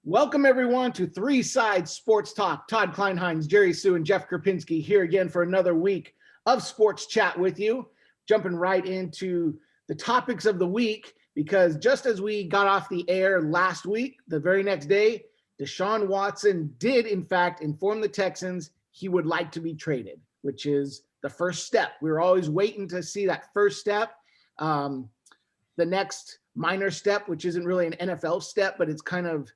Welcome, everyone, to Three Sides Sports Talk. Todd Kleinheinz, Jerry Sue, and Jeff Krapinski here again for another week of sports chat with you. Jumping right into the topics of the week, because just as we got off the air last week, the very next day, DeShaun Watson did, in fact, inform the Texans he would like to be traded, which is the first step. We were always waiting to see that first step. The next minor step, which isn't really an NFL step, but it's kind of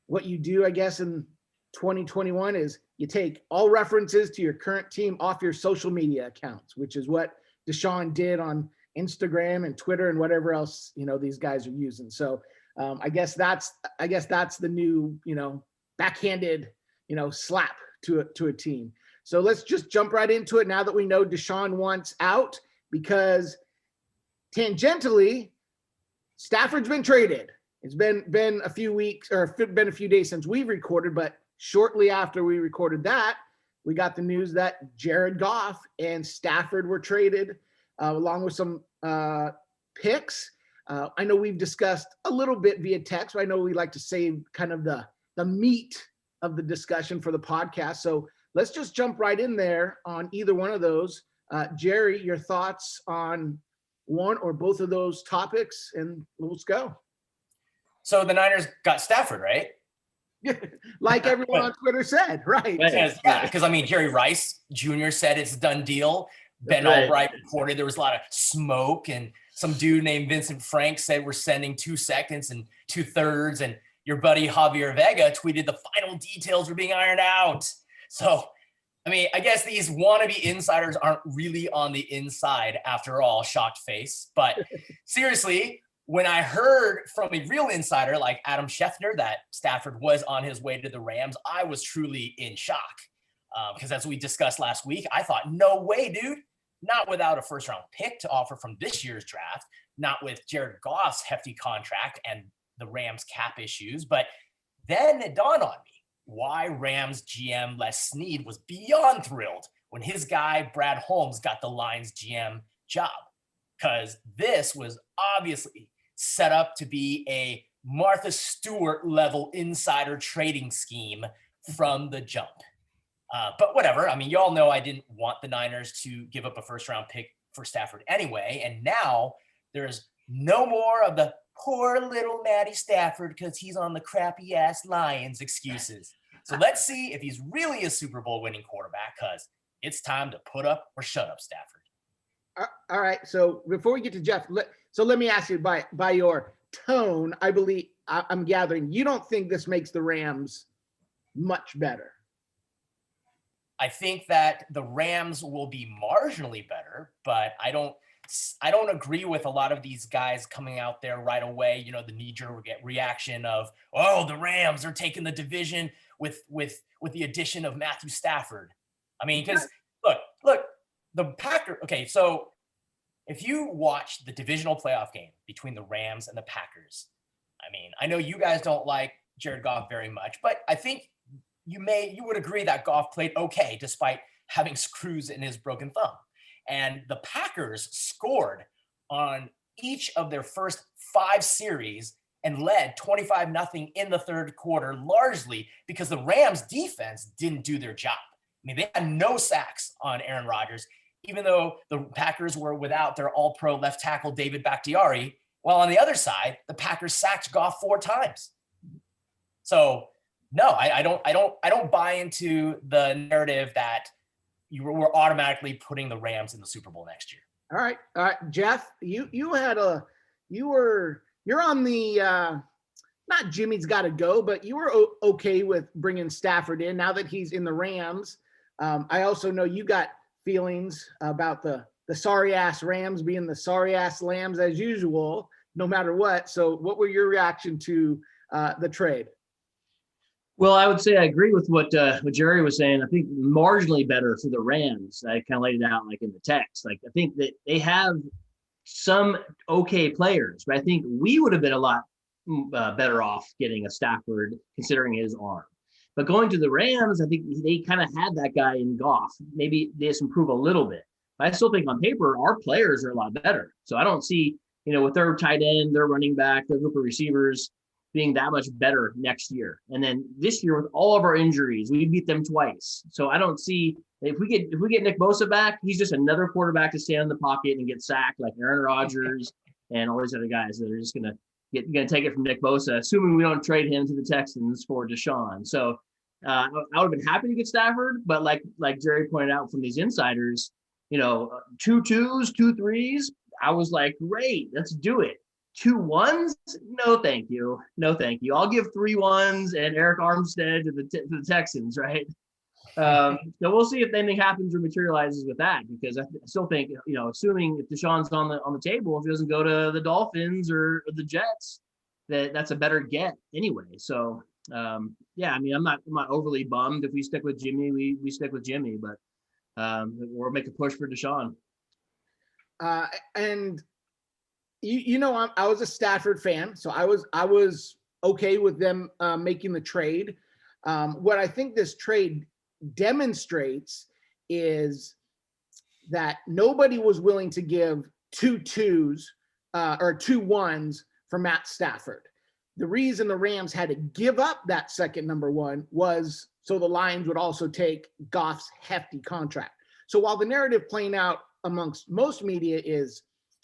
what you do, I guess, in 2021 is you take all references to your current team off your social media accounts, which is what DeShaun did on Instagram and Twitter and whatever else, these guys are using. So I guess that's the new, backhanded, slap to a team. So let's just jump right into it now that we know DeShaun wants out, because tangentially, Stafford's been traded. It's been a few weeks, or been a few days since we've recorded, but shortly after we recorded that, we got the news that Jared Goff and Stafford were traded, along with some picks. I know we've discussed a little bit via text, but I know we like to save kind of the meat of the discussion for the podcast. So let's just jump right in there on either one of those. Jerry, your thoughts on one or both of those topics, and let's go. So the Niners got Stafford, right? Like everyone on Twitter said, right? Yeah, because Jerry Rice Jr. said it's a done deal. Ben Albright reported there was a lot of smoke, and some dude named Vincent Frank said we're sending 2 seconds and 2/3, and your buddy Javier Vega tweeted the final details were being ironed out. So, I guess these wannabe insiders aren't really on the inside after all, shocked face. But seriously, when I heard from a real insider like Adam Schefter that Stafford was on his way to the Rams, I was truly in shock. Because as we discussed last week, I thought, no way, dude. Not without a first-round pick to offer from this year's draft, not with Jared Goff's hefty contract and the Rams' cap issues. But then it dawned on me why Rams GM Les Snead was beyond thrilled when his guy Brad Holmes got the Lions GM job. Because this was obviously set up to be a Martha Stewart level insider trading scheme from the jump. But whatever. You all know I didn't want the Niners to give up a first round pick for Stafford anyway. And now there's no more of the poor little Matty Stafford because he's on the crappy ass Lions excuses. So let's see if he's really a Super Bowl winning quarterback, because it's time to put up or shut up Stafford. All right. So before we get to Jeff, let me ask you by your tone, I believe I'm gathering you don't think this makes the Rams much better. I think that the Rams will be marginally better, but I don't agree with a lot of these guys coming out there right away. The knee-jerk reaction of, oh, the Rams are taking the division with the addition of Matthew Stafford. Because look, the Packers. Okay, so if you watch the divisional playoff game between the Rams and the Packers, I know you guys don't like Jared Goff very much, but I think you would agree that Goff played okay despite having screws in his broken thumb. And the Packers scored on each of their first 5 series and led 25-0 in the third quarter, largely because the Rams defense didn't do their job. They had no sacks on Aaron Rodgers, even though the Packers were without their all-pro left tackle David Bakhtiari. While on the other side, the Packers sacked Goff 4 times. So no, I don't buy into the narrative that we're automatically putting the Rams in the Super Bowl next year. All right, Jeff, you're on the not Jimmy's got to go, but you were okay with bringing Stafford in now that he's in the Rams. I also know you got feelings about the sorry ass Rams being the sorry ass lambs as usual, no matter what. So what were your reaction to the trade? Well, I would say I agree with what Jerry was saying. I think marginally better for the Rams. I kind of laid it out like in the text. Like, I think that they have some okay players, but I think we would have been a lot better off getting a Stafford considering his arm. But going to the Rams, I think they kind of had that guy in Goff. Maybe they just improve a little bit. But I still think on paper, our players are a lot better. So I don't see, with their tight end, their running back, their group of receivers, being that much better next year. And then this year with all of our injuries, we beat them twice. So I don't see if we get Nick Bosa back, he's just another quarterback to stand in the pocket and get sacked like Aaron Rodgers and all these other guys that are just gonna take it from Nick Bosa, assuming we don't trade him to the Texans for DeShaun. So I would have been happy to get Stafford, but like Jerry pointed out from these insiders, 2 2s, 2 3s. I was like, great, let's do it. 2 1s? No, thank you. No, thank you. I'll give 3 1s and Eric Armstead to the Texans, right? So we'll see if anything happens or materializes with that, because I still think, assuming if DeShaun's on the table, if he doesn't go to the Dolphins or the Jets, that's a better get anyway. So I'm not overly bummed if we stick with Jimmy. We stick with Jimmy, but we'll make a push for DeShaun. And I was a Stafford fan, so I was okay with them making the trade. What I think this trade demonstrates is that nobody was willing to give 2 2s or 2 1s for Matt Stafford. The reason the Rams had to give up that second number 1 was so the Lions would also take Goff's hefty contract. So while the narrative playing out amongst most media is,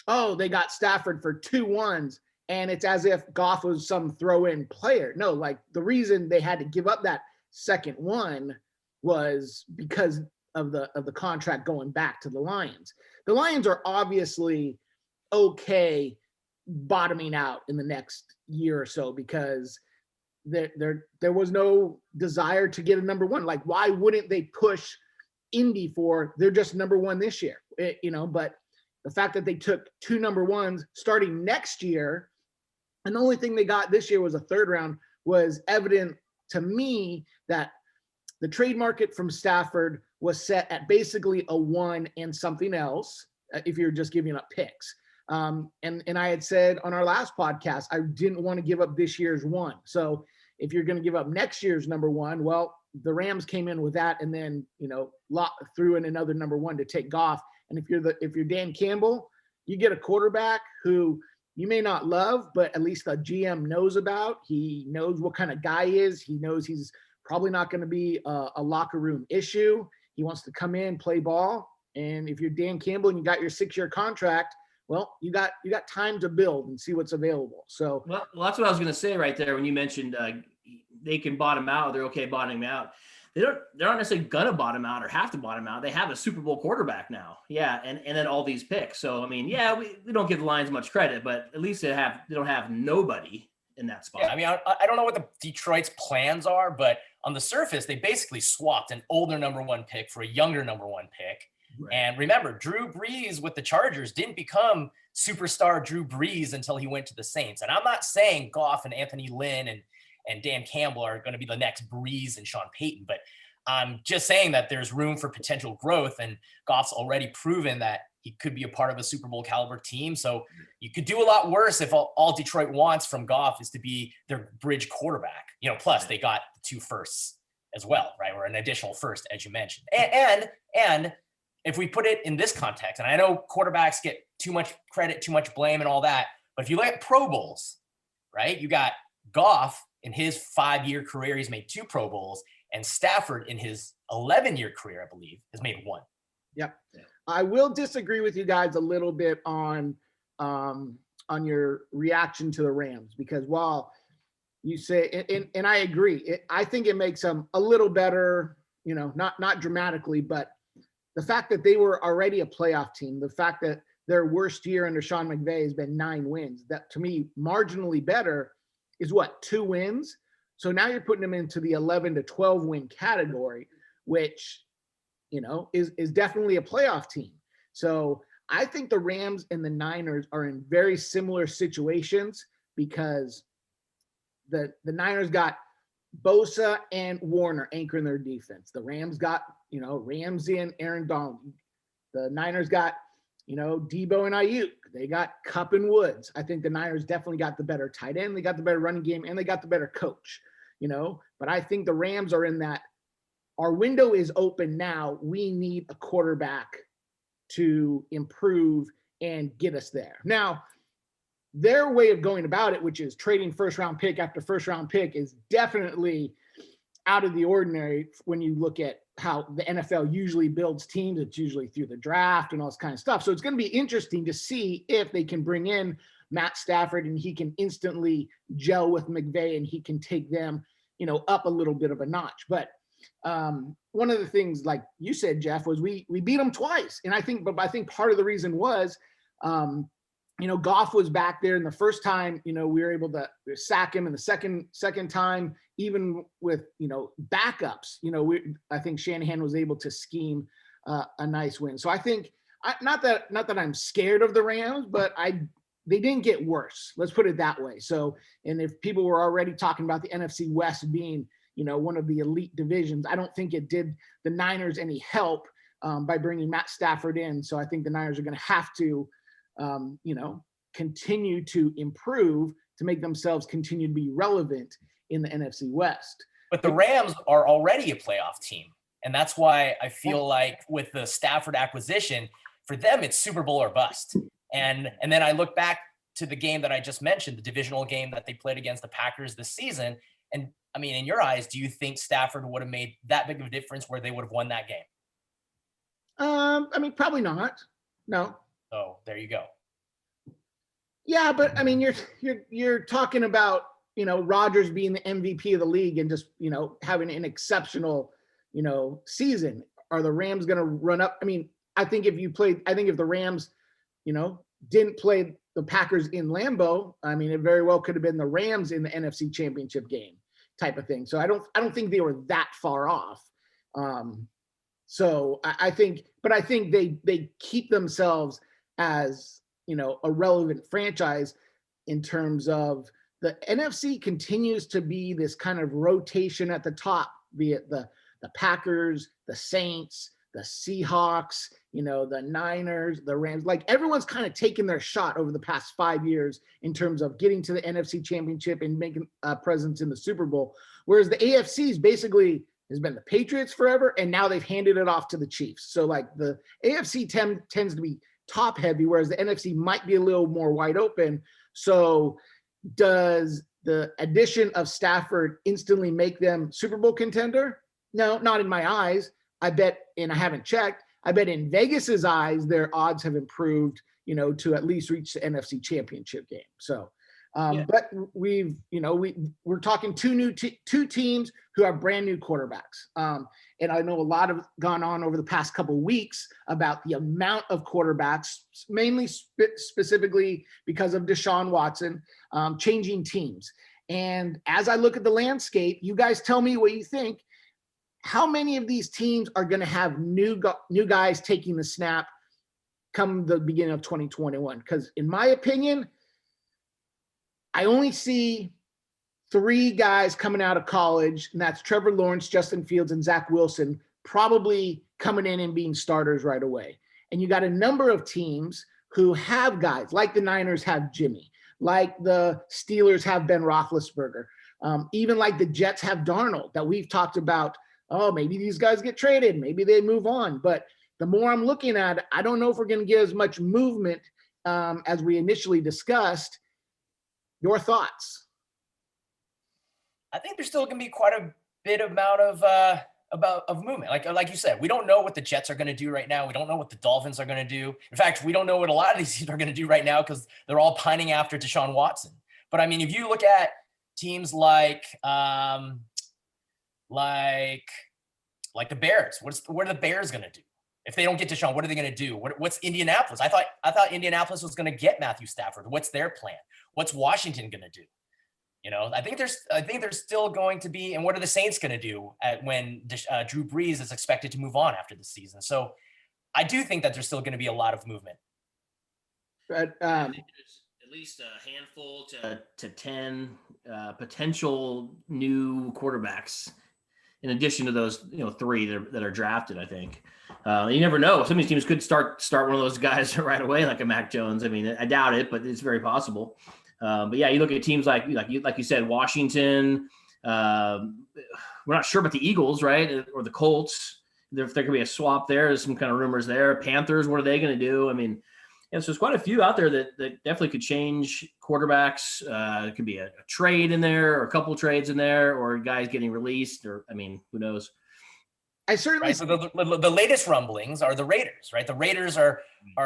oh, they got Stafford for 2 1s, and it's as if Goff was some throw-in player. No, like the reason they had to give up that second 1 was because of the contract going back to the Lions. The Lions are obviously okay bottoming out in the next year or so because there was no desire to get a number 1. Like, why wouldn't they push Indy for they're just number 1 this year? But the fact that they took 2 number 1s starting next year, and the only thing they got this year was a 3rd round, was evident to me that the trade market from Stafford was set at basically a 1 and something else if you're just giving up picks. And I had said on our last podcast, I didn't want to give up this year's 1. So if you're going to give up next year's number 1, well, the Rams came in with that and then, threw in another number 1 to take Goff. And if you're Dan Campbell, you get a quarterback who you may not love, but at least the GM knows about. He knows what kind of guy he is. He knows he's probably not going to be a locker room issue. He wants to come in, play ball. And if you're Dan Campbell and you got your 6-year contract, well, you got time to build and see what's available. So well, that's what I was going to say right there when you mentioned they can bottom out. They're okay bottoming out. They're not necessarily gonna bottom out or have to bottom out. They have a Super Bowl quarterback now, and then all these picks. So I mean, we don't give the Lions much credit, but at least they don't have nobody in that spot. Yeah, I mean, I don't know what the Detroit's plans are, but on the surface, they basically swapped an older number 1 pick for a younger number 1 pick. Right. And remember, Drew Brees with the Chargers didn't become superstar Drew Brees until he went to the Saints. And I'm not saying Goff and Anthony Lynn and Dan Campbell are going to be the next Brees and Sean Payton, but I'm just saying that there's room for potential growth, and Goff's already proven that he could be a part of a Super Bowl caliber team. So you could do a lot worse if all Detroit wants from Goff is to be their bridge quarterback. Plus they got 2 firsts as well, right? Or an additional first, as you mentioned. And if we put it in this context, and I know quarterbacks get too much credit, too much blame and all that, but if you look at Pro Bowls, right? You got Goff in his 5-year career, he's made 2 Pro Bowls, and Stafford in his 11-year career, I believe, has made 1. Yep. I will disagree with you guys a little bit on your reaction to the Rams, because while you say, and I agree, I think it makes them a little better, not dramatically, but the fact that they were already a playoff team, the fact that their worst year under Sean McVay has been 9 wins, that to me, marginally better is what, 2 wins? So now you're putting them into the 11 to 12 win category, which, is definitely a playoff team. So I think the Rams and the Niners are in very similar situations because the Niners got Bosa and Warner anchoring their defense. The Rams got, Ramsey and Aaron Donald. The Niners got, Debo and Ayuk. They got Kupp and Woods. I think the Niners definitely got the better tight end. They got the better running game, and they got the better coach, But I think the Rams are in that our window is open now. We need a quarterback to improve and get us there. Now, their way of going about it, which is trading first round pick after first round pick, is definitely out of the ordinary when you look at how the NFL usually builds teams. It's usually through the draft and all this kind of stuff. So it's going to be interesting to see if they can bring in Matt Stafford and he can instantly gel with McVay and he can take them, up a little bit of a notch. But one of the things, like you said, Jeff, was we beat them twice. And I think part of the reason was, Goff was back there, and the first time, we were able to sack him, and the second time, even with backups, I think Shanahan was able to scheme a nice win. So I think not that I'm scared of the Rams, but they didn't get worse. Let's put it that way. So, and if people were already talking about the NFC West being one of the elite divisions, I don't think it did the Niners any help by bringing Matt Stafford in. So I think the Niners are going to have to continue to improve to make themselves continue to be relevant in the NFC West. But the Rams are already a playoff team. And that's why I feel like with the Stafford acquisition, for them, it's Super Bowl or bust. And then I look back to the game that I just mentioned, the divisional game that they played against the Packers this season. And I mean, in your eyes, do you think Stafford would have made that big of a difference where they would have won that game? Probably not. No. Oh, there you go. Yeah, but I mean, you're talking about Rodgers being the MVP of the league and just having an exceptional season. Are the Rams going to run up? I mean, I think if the Rams didn't play the Packers in Lambeau, I mean, it very well could have been the Rams in the NFC Championship game type of thing. So I don't think they were that far off. So I think they keep themselves as a relevant franchise in terms of the NFC continues to be this kind of rotation at the top, be it the Packers, the Saints, the Seahawks, the Niners, the Rams. Like everyone's kind of taken their shot over the past 5 years in terms of getting to the NFC Championship and making a presence in the Super Bowl. Whereas the AFC's basically has been the Patriots forever, and now they've handed it off to the Chiefs. So like the AFC tends to be top heavy, whereas the NFC might be a little more wide open. So does the addition of Stafford instantly make them Super Bowl contender? No, not in my eyes. I bet, and I haven't checked, I bet in Vegas's eyes, their odds have improved, to at least reach the NFC Championship game. So, but we're talking two teams who have brand new quarterbacks. And I know a lot have gone on over the past couple of weeks about the amount of quarterbacks, mainly specifically because of DeShaun Watson, changing teams. And as I look at the landscape, you guys tell me what you think. How many of these teams are going to have new guys taking the snap come the beginning of 2021? Because in my opinion, I only see 3 guys coming out of college, and that's Trevor Lawrence, Justin Fields, and Zach Wilson, probably coming in and being starters right away. And you got a number of teams who have guys, like the Niners have Jimmy, like the Steelers have Ben Roethlisberger, even like the Jets have Darnold, that we've talked about. Oh, maybe these guys get traded, maybe they move on. But the more I'm looking at it, I don't know if we're going to get as much movement as we initially discussed. Your thoughts? I think there's still going to be quite a bit amount of movement. Like you said, we don't know what the Jets are going to do right now. We don't know what the Dolphins are going to do. In fact, we don't know what a lot of these teams are going to do right now because they're all pining after Deshaun Watson. But I mean, if you look at teams like the Bears, what are the Bears going to do? If they don't get Deshaun, what are they going to do? What's Indianapolis? I thought Indianapolis was going to get Matthew Stafford. What's their plan? What's Washington going to do? I think there's still going to be, and what are the Saints going to do when Drew Brees is expected to move on after the season? So I do think that there's still going to be a lot of movement. But I think there's at least a handful to 10 potential new quarterbacks in addition to those 3 that are drafted. I think you never know. Some of these teams could start one of those guys right away, like a Mac Jones. I mean, I doubt it, but it's very possible. But yeah, you look at teams like you said, Washington. We're not sure about the Eagles, right, or the Colts. If there could be a swap there, there's some kind of rumors there. Panthers, what are they going to do? I mean, Yeah, so there's quite a few out there that definitely could change quarterbacks. It could be a trade in there, or a couple trades in there, or guys getting released, or I mean, who knows? I certainly. Right. So the latest rumblings are the Raiders, right? The Raiders are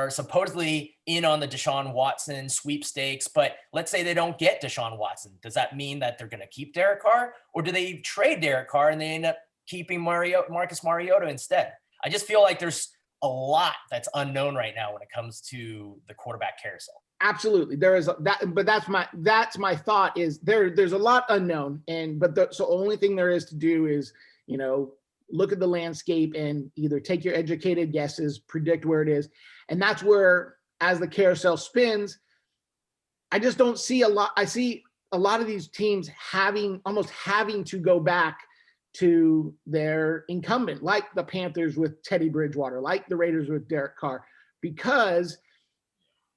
supposedly in on the DeShaun Watson sweepstakes, but let's say they don't get DeShaun Watson. Does that mean that they're going to keep Derek Carr, or do they trade Derek Carr and they end up keeping Marcus Mariota instead? I just feel like there's a lot that's unknown right now when it comes to the quarterback carousel. Absolutely, there is that, but that's my thought is there's a lot unknown, so only thing there is to do is look at the landscape and either take your educated guesses, predict where it is, and that's where, as the carousel spins, I just don't see a lot. I see a lot of these teams almost having to go back to their incumbent, like the Panthers with Teddy Bridgewater, like the Raiders with Derek Carr, because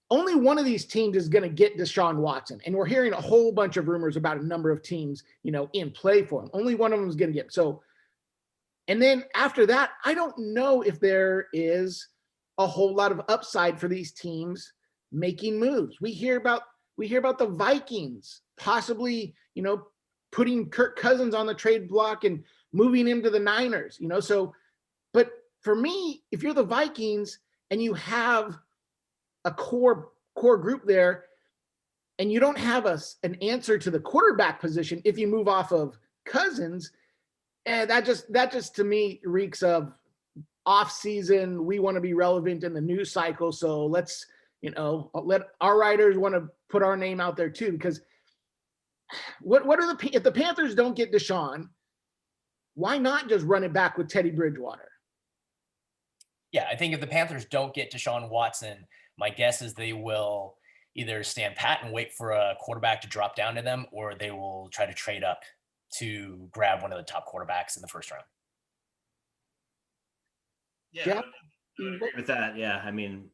only one of these teams is going to get Deshaun Watson. And we're hearing a whole bunch of rumors about a number of teams, in play for him. Only one of them is going to get. So, and then after that, I don't know if there is a whole lot of upside for these teams making moves. We hear about the Vikings possibly, putting Kirk Cousins on the trade block and moving him to the Niners, so, but for me, if you're the Vikings and you have a core group there and you don't have an answer to the quarterback position, if you move off of Cousins, that just to me reeks of off season. We want to be relevant in the news cycle. So let's, let our writers want to put our name out there too, because if the Panthers don't get Deshaun, why not just run it back with Teddy Bridgewater? Yeah, I think if the Panthers don't get Deshaun Watson, my guess is they will either stand pat and wait for a quarterback to drop down to them, or they will try to trade up to grab one of the top quarterbacks in the first round. Yeah, I agree with that. Yeah, I mean,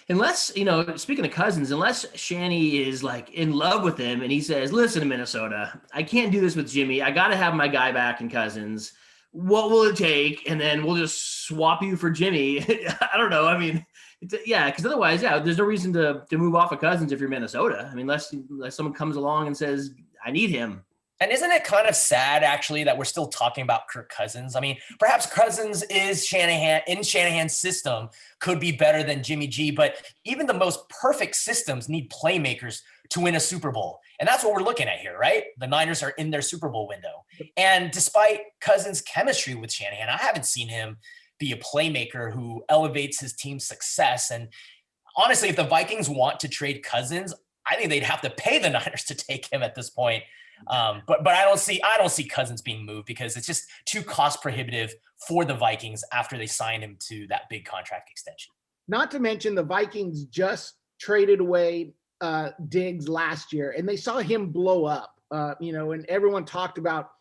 unless, speaking of Cousins, unless Shanny is like in love with him and he says, listen, Minnesota, I can't do this with Jimmy. I got to have my guy back in Cousins. What will it take? And then we'll just swap you for Jimmy. I don't know. I mean, because otherwise, there's no reason to move off of Cousins if you're Minnesota. I mean, unless someone comes along and says, I need him. And isn't it kind of sad, actually, that we're still talking about Kirk Cousins? I mean, perhaps Cousins is Shanahan's system could be better than Jimmy G, but even the most perfect systems need playmakers to win a Super Bowl. And that's what we're looking at here, right? The Niners are in their Super Bowl window. And despite Cousins' chemistry with Shanahan, I haven't seen him be a playmaker who elevates his team's success. And honestly, if the Vikings want to trade Cousins, I think they'd have to pay the Niners to take him at this point. But I don't see Cousins being moved because it's just too cost prohibitive for the Vikings after they signed him to that big contract extension. Not to mention the Vikings just traded away Diggs last year, and they saw him blow up. And everyone talked about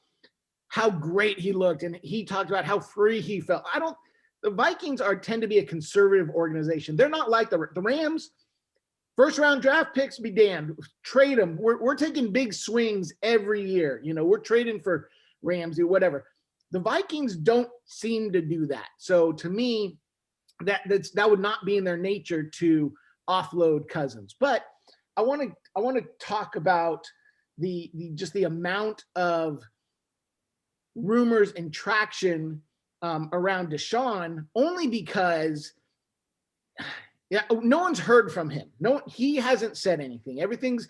how great he looked, and he talked about how free he felt. The Vikings tend to be a conservative organization. They're not like the Rams. First round draft picks be damned. Trade them. We're taking big swings every year. We're trading for Ramsey, whatever. The Vikings don't seem to do that. So to me, that would not be in their nature to offload Cousins. But I want to talk about the amount of rumors and traction around Deshaun, only because no one's heard from him. He hasn't said anything. Everything's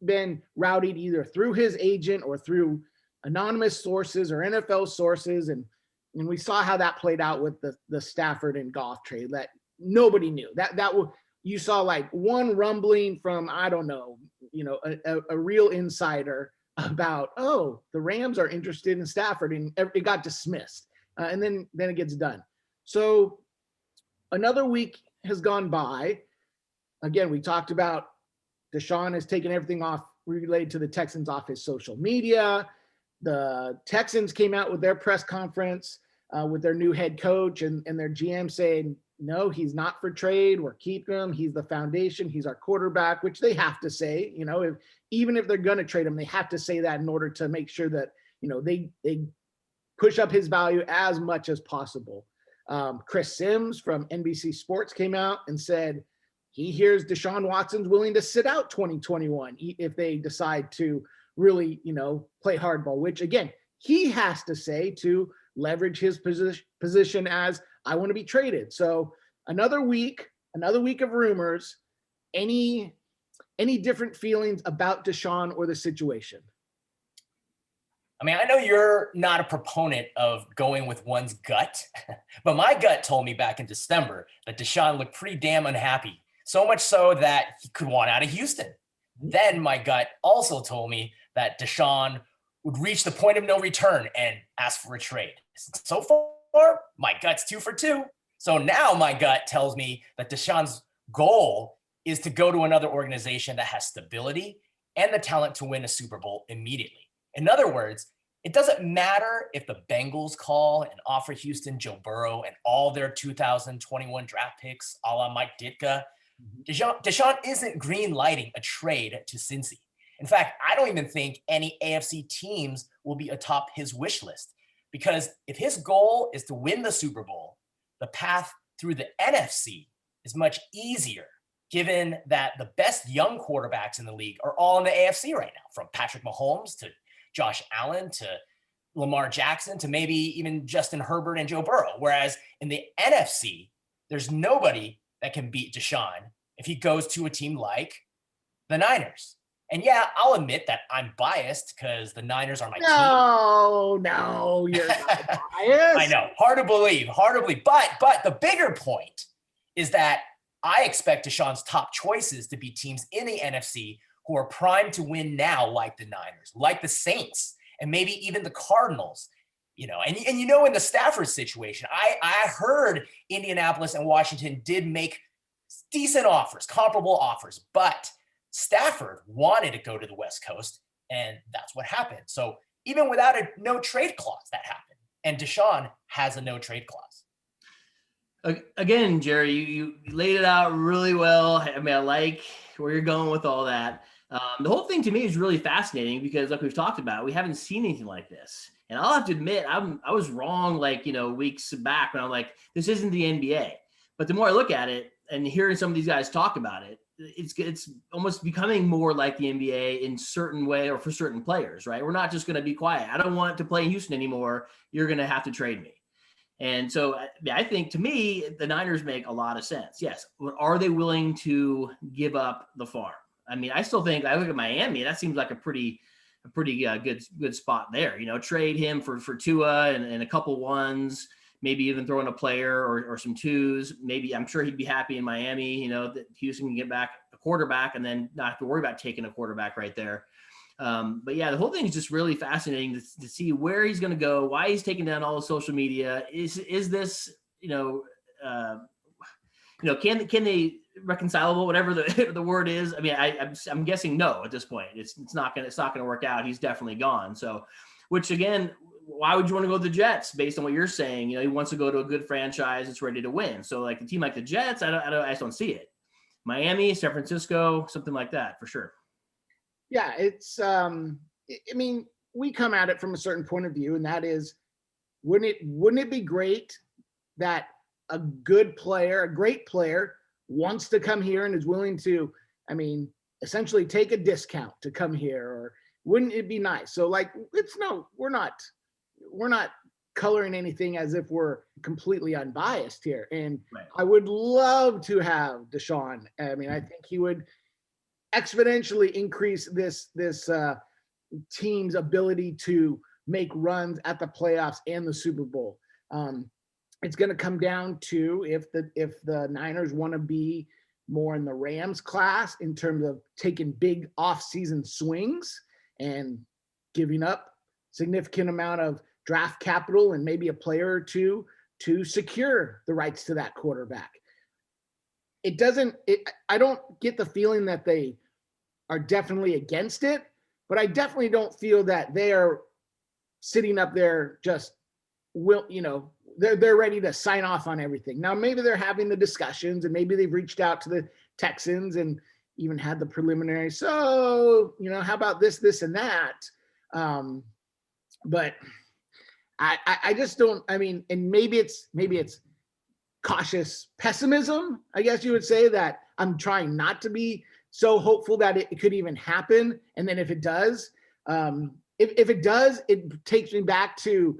been routed either through his agent or through anonymous sources or NFL sources. And we saw how that played out with the Stafford and Goff trade that nobody knew. You saw like one rumbling from, I don't know, a real insider about, the Rams are interested in Stafford, and it got dismissed. And then it gets done. So another week has gone by. Again, we talked about DeShaun has taken everything off related to the Texans off his social media. The Texans came out with their press conference with their new head coach and their GM saying, no, he's not for trade. We're keeping him. He's the foundation. He's our quarterback, which they have to say, even if they're going to trade him, they have to say that in order to make sure that, they push up his value as much as possible. Chris Sims from NBC Sports came out and said, he hears Deshaun Watson's willing to sit out 2021 if they decide to really, play hardball, which again, he has to say to leverage his position as I want to be traded. So another week of rumors. Any different feelings about DeShaun or the situation? I mean, I know you're not a proponent of going with one's gut, but my gut told me back in December that DeShaun looked pretty damn unhappy, so much so that he could want out of Houston. Then my gut also told me that DeShaun would reach the point of no return and ask for a trade. So far, my gut's 2 for 2. So now my gut tells me that DeShaun's goal is to go to another organization that has stability and the talent to win a Super Bowl immediately. In other words, it doesn't matter if the Bengals call and offer Houston Joe Burrow and all their 2021 draft picks, a la Mike Ditka. DeShaun isn't green lighting a trade to Cincy. In fact, I don't even think any AFC teams will be atop his wish list, because if his goal is to win the Super Bowl, the path through the NFC is much easier, given that the best young quarterbacks in the league are all in the AFC right now, from Patrick Mahomes to Josh Allen to Lamar Jackson to maybe even Justin Herbert and Joe Burrow. Whereas in the NFC, there's nobody that can beat DeShaun if he goes to a team like the Niners. And yeah, I'll admit that I'm biased because the Niners are my team. No, you're not biased. I know, hard to believe. But the bigger point is that I expect DeShaun's top choices to be teams in the NFC who are primed to win now, like the Niners, like the Saints, and maybe even the Cardinals. In the Stafford situation, I heard Indianapolis and Washington did make decent offers, comparable offers, but Stafford wanted to go to the West Coast, and that's what happened. So even without a no trade clause, that happened. And DeShaun has a no trade clause. Again, Jerry, you laid it out really well. I mean, I like where you're going with all that. The whole thing to me is really fascinating because, like we've talked about, we haven't seen anything like this. And I'll have to admit, I was wrong, weeks back when I'm like, this isn't the NBA. But the more I look at it and hearing some of these guys talk about it, it's almost becoming more like the NBA in certain way, or for certain players, right? We're not just going to be quiet. I don't want to play in Houston anymore. You're going to have to trade me. And so I think, to me, the Niners make a lot of sense. Yes. Are they willing to give up the farm? I mean, I still think, I look at Miami, that seems like a pretty good spot there. Trade him for Tua and a couple ones, maybe even throw in a player or some twos. Maybe, I'm sure he'd be happy in Miami, that Houston can get back a quarterback and then not have to worry about taking a quarterback right there. But yeah, the whole thing is just really fascinating to see where he's going to go, why he's taking down all the social media. Is this, can they reconcilable, whatever the word is? I mean, I'm guessing no at this point. It's not going to work out. He's definitely gone. So, which again, why would you want to go to the Jets based on what you're saying? He wants to go to a good franchise that's ready to win. So like a team like the Jets, I just don't see it. Miami, San Francisco, something like that for sure. Yeah, it's we come at it from a certain point of view, and that is, wouldn't it be great that a great player wants to come here and is willing to, essentially take a discount to come here? Or wouldn't it be nice? So we're not coloring anything as if we're completely unbiased here. And right. I would love to have DeShaun. I think he would exponentially increase this team's ability to make runs at the playoffs and the Super Bowl. It's going to come down to if the Niners want to be more in the Rams class in terms of taking big off-season swings and giving up significant amount of draft capital and maybe a player or two to secure the rights to that quarterback. I don't get the feeling that they are definitely against it, but I definitely don't feel that they are sitting up there just they're ready to sign off on everything. Now, maybe they're having the discussions and maybe they've reached out to the Texans and even had the preliminary. So, how about this and that? But I just don't, and maybe it's cautious pessimism, I guess you would say, that I'm trying not to be so hopeful that it could even happen. And then if it does, if it does, it takes me back to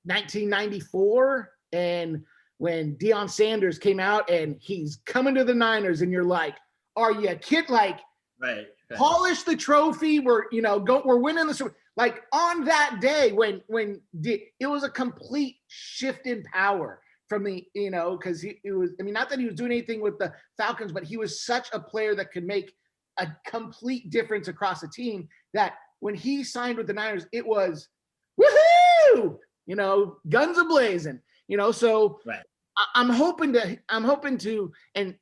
1994 and when Deion Sanders came out and he's coming to the Niners and you're like, are you kidding? Like, right. Polish the trophy. We're winning the, like on that day when it was a complete shift in power from the, because it was, I mean, not that he was doing anything with the Falcons, but he was such a player that could make a complete difference across the team that when he signed with the Niners, it was woohoo, guns a-blazing, so right. I'm hoping to, and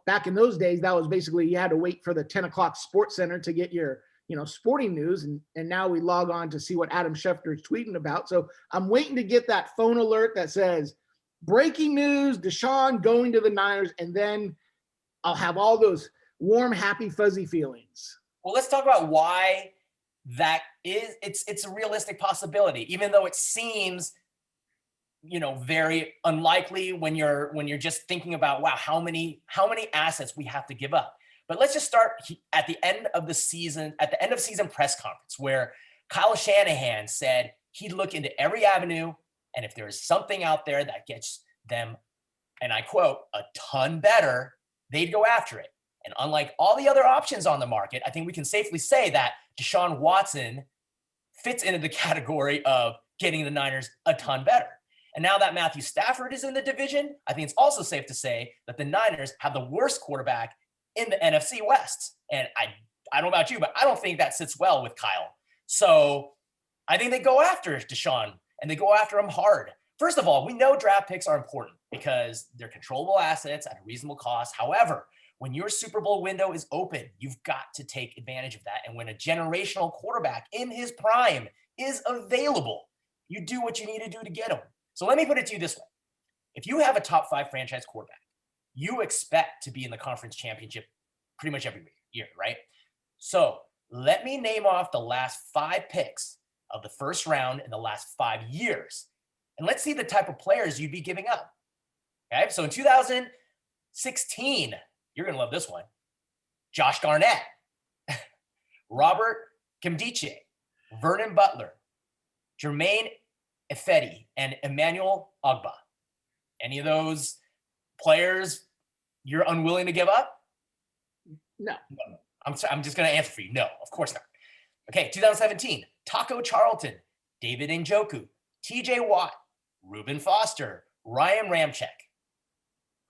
back in those days, that was basically, you had to wait for the 10 o'clock Sports Center to get your, sporting news. And now we log on to see what Adam Schefter is tweeting about. So I'm waiting to get that phone alert that says breaking news, DeShaun going to the Niners. And then I'll have all those warm, happy, fuzzy feelings. Well, let's talk about why that is. It's a realistic possibility, even though it seems, very unlikely when you're just thinking about, wow, how many assets we have to give up. But let's just start at the end of season press conference, where Kyle Shanahan said he'd look into every avenue, and if there is something out there that gets them, and I quote, a ton better, they'd go after it. And unlike all the other options on the market, I think we can safely say that DeShaun Watson fits into the category of getting the Niners a ton better. And now that Matthew Stafford is in the division, I think it's also safe to say that the Niners have the worst quarterback in the NFC West. And I don't know about you, but I don't think that sits well with Kyle. So I think they go after DeShaun, and they go after him hard. First of all, we know draft picks are important because they're controllable assets at a reasonable cost. However, when your Super Bowl window is open, you've got to take advantage of that. And when a generational quarterback in his prime is available, you do what you need to do to get him. So let me put it to you this way. If you have a top 5 franchise quarterback, you expect to be in the conference championship pretty much every year, right? So let me name off the last 5 picks of the first round in the last 5 years. And let's see the type of players you'd be giving up. Okay, so in 2016, you're going to love this one. Josh Garnett, Robert Nkemdiche, Vernon Butler, Jermaine Ifedi, and Emmanuel Ogbah. Any of those players you're unwilling to give up? No. I'm just going to answer for you. No, of course not. Okay, 2017, Taco Charlton, David Njoku, TJ Watt, Reuben Foster, Ryan Ramczyk.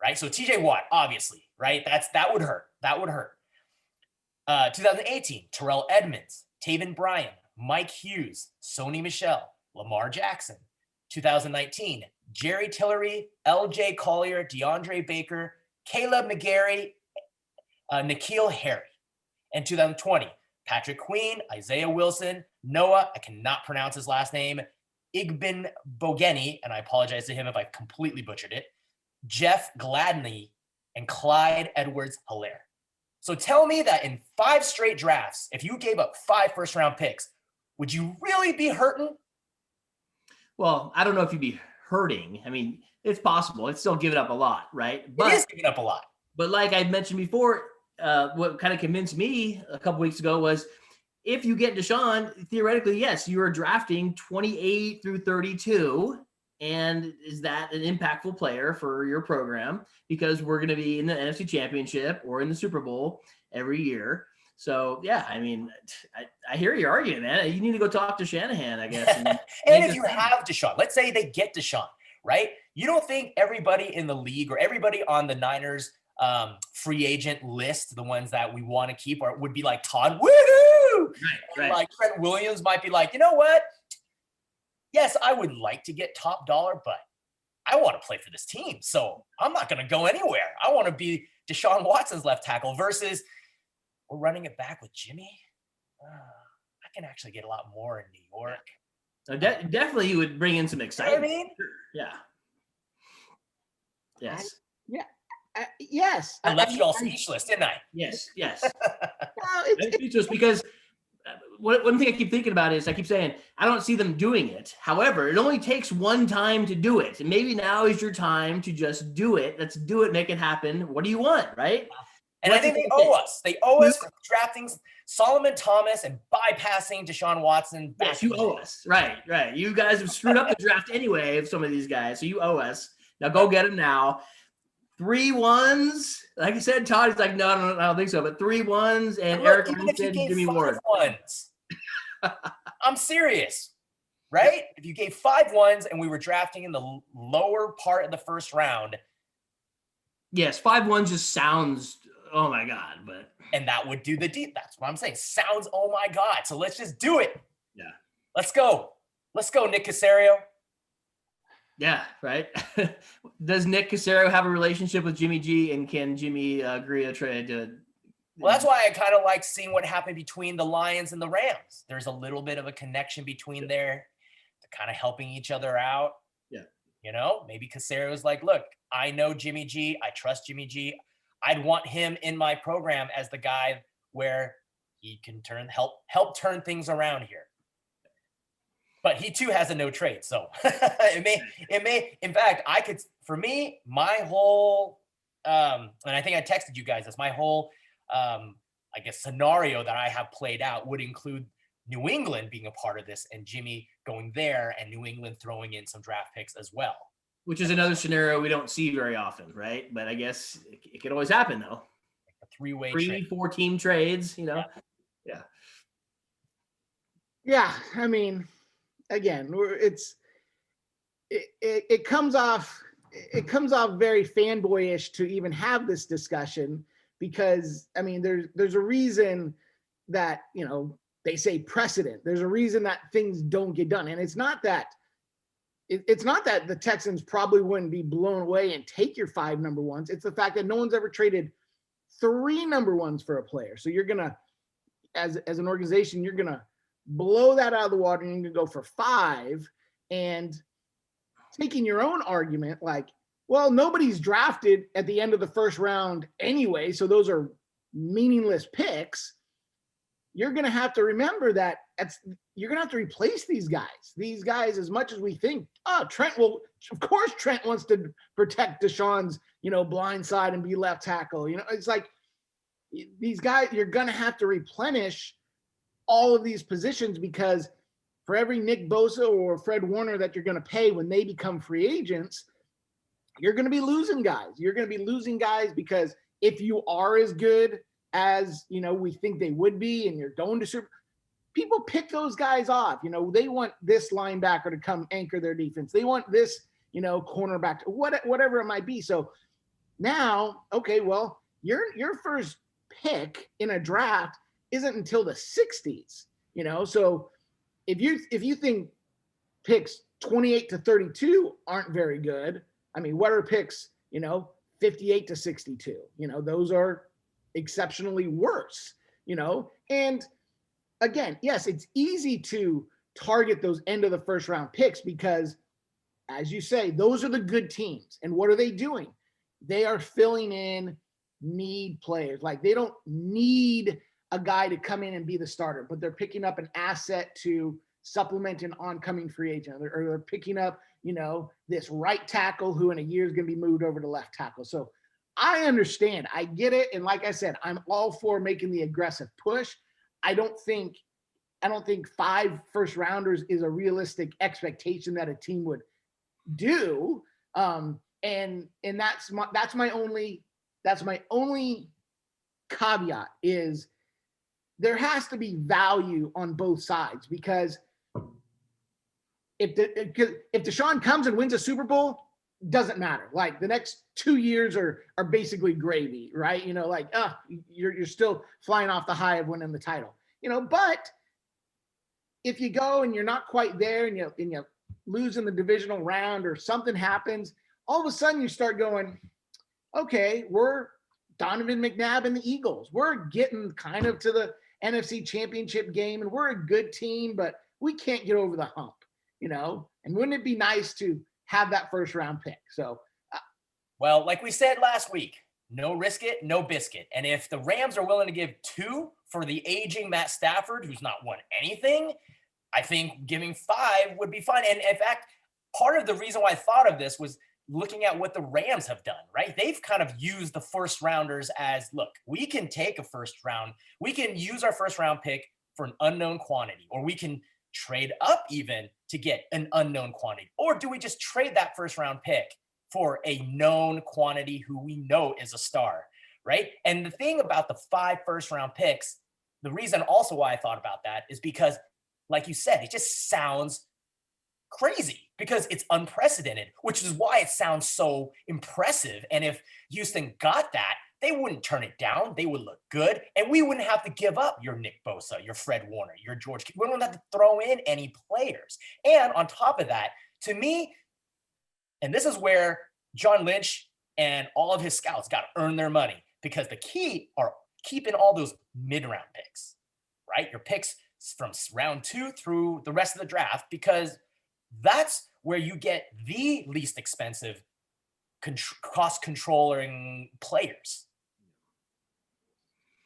Right? So TJ Watt, obviously, right? That would hurt. That would hurt. 2018, Terrell Edmonds, Taven Bryan, Mike Hughes, Sony Michel, Lamar Jackson. 2019, Jerry Tillery, LJ Collier, DeAndre Baker, Caleb McGarry, N'Keal Harry. And 2020, Patrick Queen, Isaiah Wilson, Noah, I cannot pronounce his last name, Igbin Bogeni, and I apologize to him if I completely butchered it, Jeff Gladney, and Clyde Edwards-Helaire. So tell me that in 5 straight drafts, if you gave up 5 first-round picks, would you really be hurting? Well, I don't know if you'd be hurting. I mean, it's possible. It's still giving up a lot, right? But it is giving up a lot. But like I mentioned before, what kind of convinced me a couple weeks ago was if you get DeShaun, theoretically, yes, you are drafting 28 through 32. And is that an impactful player for your program? Because we're going to be in the NFC Championship or in the Super Bowl every year. So, yeah, I mean, I hear your argument, man. You need to go talk to Shanahan, I guess. And if you have DeShaun, let's say they get DeShaun, right? You don't think everybody in the league or everybody on the Niners free agent list, the ones that we want to keep, would be like Todd, woohoo! Right. Like Trent Williams might be like, you know what? Yes, I would like to get top dollar, but I want to play for this team. So I'm not going to go anywhere. I want to be Deshaun Watson's left tackle versus we're running it back with Jimmy. I can actually get a lot more in New York. So definitely you would bring in some excitement. You know what I mean? Yeah. Yes. Yes. I left you all speechless, didn't I? Yes. Well, I'm speechless because one thing I keep thinking about is I keep saying, I don't see them doing it. However, it only takes one time to do it. And maybe now is your time to just do it. Let's do it, make it happen. What do you want, right? And I think they owe us. They owe us for drafting Solomon Thomas and bypassing DeShaun Watson. Yes, you owe us. Right. You guys have screwed up the draft anyway of some of these guys. So you owe us. Now go get them now. 3 1s. Like I said, Todd is like, no, I don't think so. But 3 1s and Eric Armstead and Jimmy Ward. 5 1s. I'm serious, right? If you gave 5 1s and we were drafting in the lower part of the first round. Yes, 5 1s just sounds, oh my God. And that would do the deep. That's what I'm saying. Sounds, oh my God. So let's just do it. Yeah. Let's go. Let's go, Nick Caserio. Yeah, right. Does Nick Caserio have a relationship with Jimmy G, and can Jimmy agree to trade? Well, that's why I kind of like seeing what happened between the Lions and the Rams. There's a little bit of a connection between there. They're kind of helping each other out. Yeah. You know, maybe Caserio's like, look, I know Jimmy G. I trust Jimmy G. I'd want him in my program as the guy where he can help turn things around here. But he too has a no trade. So it may, in fact, for me, my whole, and I think I texted you guys this, my whole, I guess, scenario that I have played out would include New England being a part of this and Jimmy going there and New England throwing in some draft picks as well. Which is another scenario we don't see very often, right? But I guess it could always happen, though. Like a 3-way 3-4 team trades, you know? Yeah. I mean, again, it comes off very fanboyish to even have this discussion, because I mean there's a reason that, you know, they say precedent. There's a reason that things don't get done, and it's not that the Texans probably wouldn't be blown away and take your 5 number ones. It's the fact that no one's ever traded 3 number ones for a player. So you're gonna, as an organization, you're gonna blow that out of the water and you're gonna go for 5, and taking your own argument like, well, nobody's drafted at the end of the first round anyway, so those are meaningless picks. You're going to have to remember that you're going to have to replace these guys. These guys, as much as we think, Trent wants to protect DeShaun's, you know, blind side and be left tackle. You know, it's like these guys, you're going to have to replenish all of these positions, because for every Nick Bosa or Fred Warner that you're going to pay when they become free agents, you're going to be losing guys. You're going to be losing guys because if you are as good as, you know, we think they would be, and you're going to people pick those guys off. You know, they want this linebacker to come anchor their defense. They want this, you know, cornerback, whatever it might be. So now, okay, well, your first pick in a draft isn't until the 60s, you know? So if you think picks 28 to 32 aren't very good, I mean, what are picks, you know, 58 to 62? You know, those are exceptionally worse, you know? And again, yes, it's easy to target those end of the first round picks because, as you say, those are the good teams. And what are they doing? They are filling in need players. Like, they don't need a guy to come in and be the starter, but they're picking up an asset to supplement an oncoming free agent, or they're picking up, you know, this right tackle who in a year is going to be moved over to left tackle. So I understand. I get it. And like I said, I'm all for making the aggressive push. I don't think 5 first rounders is a realistic expectation that a team would do. And that's my only caveat is there has to be value on both sides, because if DeShaun comes and wins a Super Bowl, doesn't matter. Like, the next 2 years are basically gravy, right? You know, like, you're still flying off the high of winning the title, you know. But if you go and you're not quite there, and you lose in the divisional round, or something happens, all of a sudden you start going, okay, we're Donovan McNabb and the Eagles. We're getting kind of to the NFC Championship game, and we're a good team, but we can't get over the hump, you know? And wouldn't it be nice to have that first round pick? So, well, like we said last week, no risk it, no biscuit. And if the Rams are willing to give 2 for the aging Matt Stafford, who's not won anything, I think giving 5 would be fine. And in fact, part of the reason why I thought of this was looking at what the Rams have done, right? They've kind of used the first rounders as, look, we can take a first round. We can use our first round pick for an unknown quantity, or we can trade up even to get an unknown quantity. Or do we just trade that first round pick for a known quantity who we know is a star, right? And the thing about the 5 first round picks, the reason also why I thought about that is because, like you said, it just sounds crazy because it's unprecedented, which is why it sounds so impressive. And if Houston got that, they wouldn't turn it down. They would look good. And we wouldn't have to give up your Nick Bosa, your Fred Warner, your George. We wouldn't have to throw in any players. And on top of that, to me, and this is where John Lynch and all of his scouts got to earn their money, because the key are keeping all those mid-round picks, right? Your picks from round 2 through the rest of the draft, because that's where you get the least expensive cost controlling players.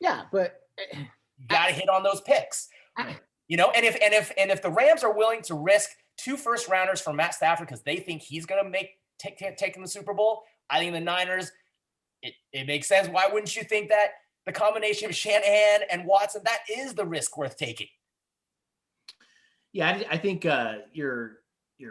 Yeah, but you got to hit on those picks, you know. And if the Rams are willing to risk 2 first rounders for Matt Stafford because they think he's going to take the Super Bowl, I think the Niners, it makes sense. Why wouldn't you think that the combination of Shanahan and Watson, that is the risk worth taking? Yeah, I think your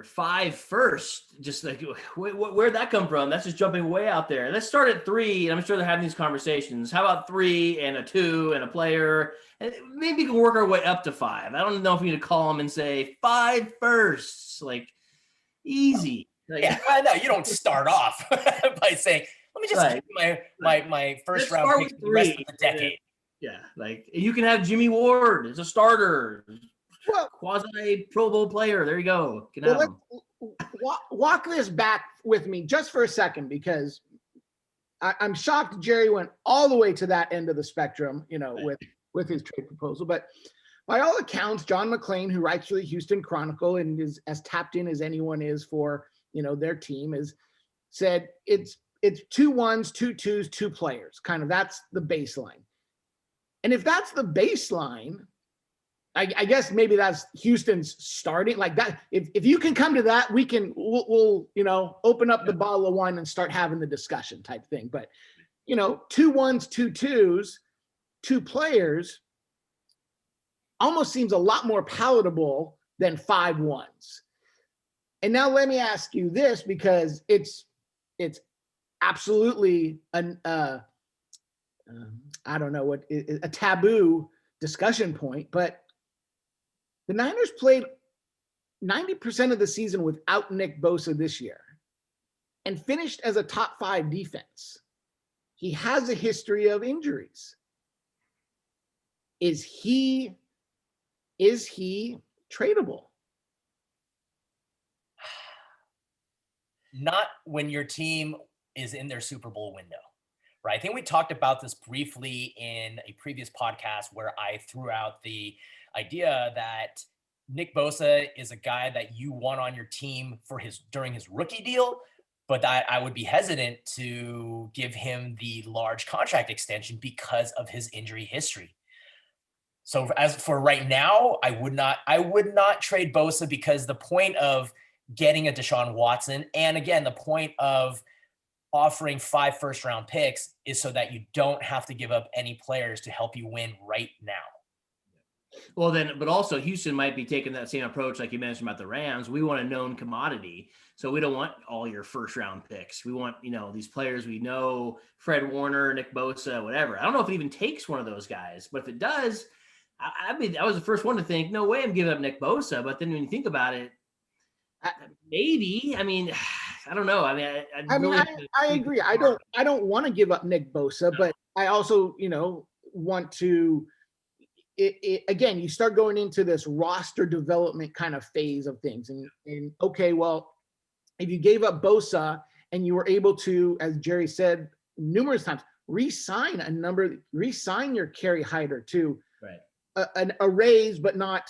5 first, just like, where'd that come from? That's just jumping way out there. Let's start at 3, and I'm sure they're having these conversations. How about 3 and a 2 and a player? And maybe we can work our way up to 5. I don't know if you need to call them and say 5 firsts, like easy. Like, yeah, I know you don't start off by saying, let me just keep my first round pick for the rest of the decade. Yeah, like you can have Jimmy Ward as a starter. Well, quasi Pro Bowl player. There you go. Let's walk this back with me just for a second, because I'm shocked Jerry went all the way to that end of the spectrum, you know, with his trade proposal. But by all accounts, John McClain, who writes for the Houston Chronicle and is as tapped in as anyone is for, you know, their team, is said it's 2 1s, 2 2s, 2 players. Kind of that's the baseline. And if that's the baseline, I guess maybe that's Houston's starting like that. If you can come to that, we'll you know, open up the bottle of wine and start having the discussion type thing. But, you know, 2 1s, 2 2s, 2 players almost seems a lot more palatable than 5 1s. And now let me ask you this, because it's absolutely I don't know what a taboo discussion point, but the Niners played 90% of the season without Nick Bosa this year and finished as a top 5 defense. He has a history of injuries. Is he tradable? Not when your team is in their Super Bowl window, right? I think we talked about this briefly in a previous podcast where I threw out the idea that Nick Bosa is a guy that you want on your team for during his rookie deal, but that I would be hesitant to give him the large contract extension because of his injury history. So as for right now, I would not trade Bosa, because the point of getting a DeShaun Watson, and again, the point of offering 5 first round picks, is so that you don't have to give up any players to help you win right now. Well, then, but also Houston might be taking that same approach like you mentioned about the Rams. We want a known commodity. So we don't want all your first round picks. We want, you know, these players we know, Fred Warner, Nick Bosa, whatever. I don't know if it even takes one of those guys, but if it does, I was the first one to think, no way I'm giving up Nick Bosa. But then when you think about it, maybe, I mean, I don't know. I agree. I don't want to give up Nick Bosa, but I also, you know, want to, again, you start going into this roster development kind of phase of things. And okay, well, if you gave up Bosa and you were able to, as Jerry said numerous times, re-sign your Kerry Hyder to a raise, but not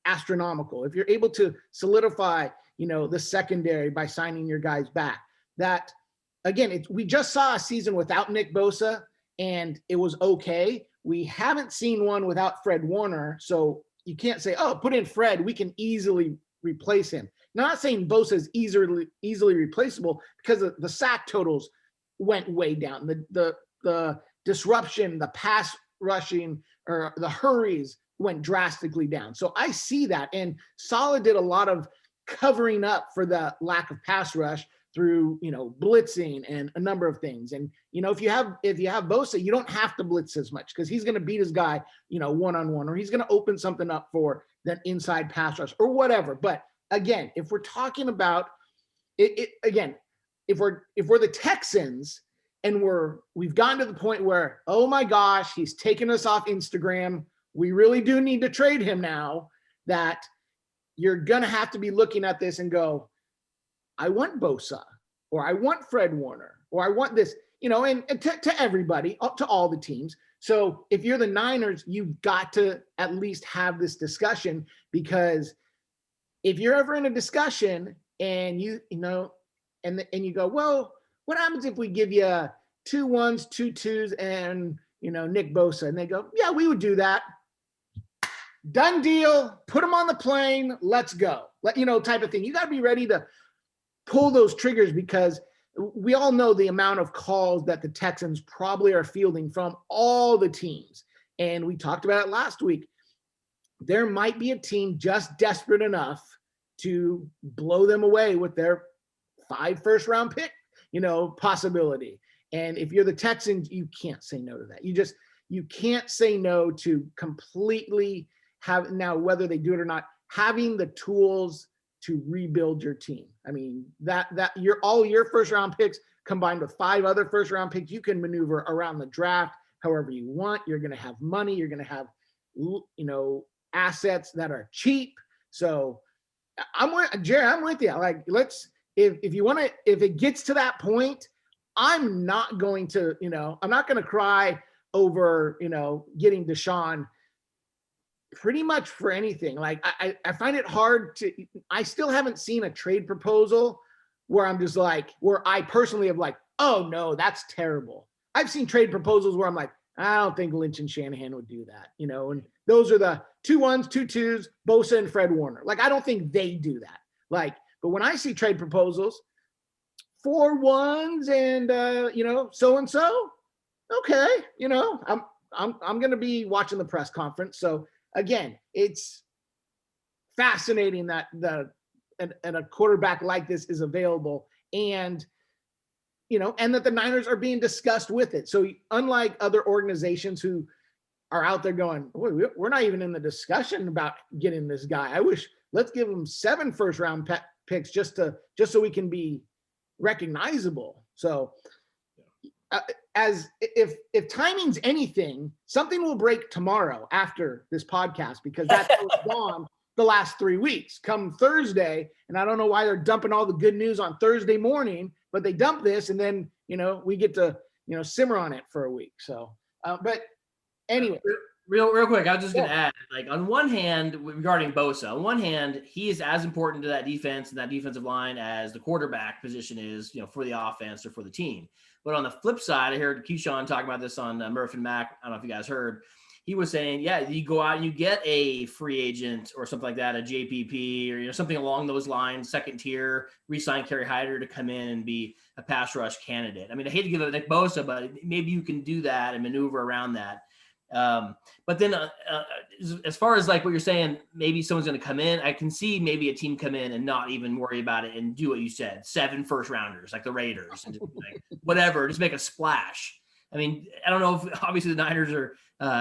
astronomical. If you're able to solidify, you know, the secondary by signing your guys back, that again, we just saw a season without Nick Bosa, and it was okay. We haven't seen one without Fred Warner, so you can't say, oh, put in Fred, we can easily replace him. Now, I'm not saying Bosa is easily replaceable, because the sack totals went way down. The disruption, the pass rushing, or the hurries went drastically down. So I see that. And Saleh did a lot of covering up for the lack of pass rush through, blitzing and a number of things. And, if you have Bosa, you don't have to blitz as much, because he's going to beat his guy, one-on-one, or he's going to open something up for that inside pass rush or whatever. But again, if we're talking about it again, if we're the Texans and we've gotten to the point where, oh my gosh, he's taken us off Instagram, we really do need to trade him now, that you're going to have to be looking at this and go, I want Bosa, or I want Fred Warner, or I want this, and to everybody, to all the teams. So if you're the Niners, you've got to at least have this discussion, because if you're ever in a discussion and you go, well, what happens if we give you 2 1s, 2 2s, and Nick Bosa? And they go, yeah, we would do that. Done deal. Put them on the plane. Let's go. Type of thing. You got to be ready to pull those triggers, because we all know the amount of calls that the Texans probably are fielding from all the teams. And we talked about it last week. There might be a team just desperate enough to blow them away with their 5 first-round pick, possibility. And if you're the Texans, you can't say no to that. You can't say no to completely have, now whether they do it or not, having the tools to rebuild your team. I mean, that all your first-round picks combined with 5 other first-round picks, you can maneuver around the draft however you want. You're going to have money. You're going to have, assets that are cheap. So Jerry, I'm with you. Like, if it gets to that point, I'm not going to, I'm not going to cry over, getting DeShaun pretty much for anything. Like, I find it hard I still haven't seen a trade proposal where I'm just like, where I personally have like, oh no, that's terrible. I've seen trade proposals where I'm like, I don't think Lynch and Shanahan would do that, and those are the 2 1s, 2 2s, Bosa and Fred Warner. Like, I don't think they do that. Like, but when I see trade proposals, 4 1s and so-and-so, okay, I'm going to be watching the press conference. So again, it's fascinating that and a quarterback like this is available, and that the Niners are being discussed with it. So unlike other organizations who are out there going, we're not even in the discussion about getting this guy. Let's give him 7 first-round picks just so we can be recognizable. So as if timing's anything, something will break tomorrow after this podcast, because that's how it's gone the last 3 weeks. Come Thursday, and I don't know why they're dumping all the good news on Thursday morning, but they dump this, and then we get to simmer on it for a week. So but anyway, real quick, I was just gonna add, like, on one hand, regarding Bosa, on one hand, he is as important to that defense and that defensive line as the quarterback position is, for the offense or for the team. But on the flip side, I heard DeShaun talk about this on Murph and Mac. I don't know if you guys heard. He was saying, yeah, you go out and you get a free agent or something like that, a JPP or something along those lines, second tier, re-sign Kerry Hyder to come in and be a pass rush candidate. I mean, I hate to give it Nick Bosa, but maybe you can do that and maneuver around that. But then as far as like what you're saying, maybe someone's going to come in. I can see maybe a team come in and not even worry about it and do what you said, 7 first rounders like the Raiders and just like, whatever, just make a splash. I mean, I don't know if obviously the Niners are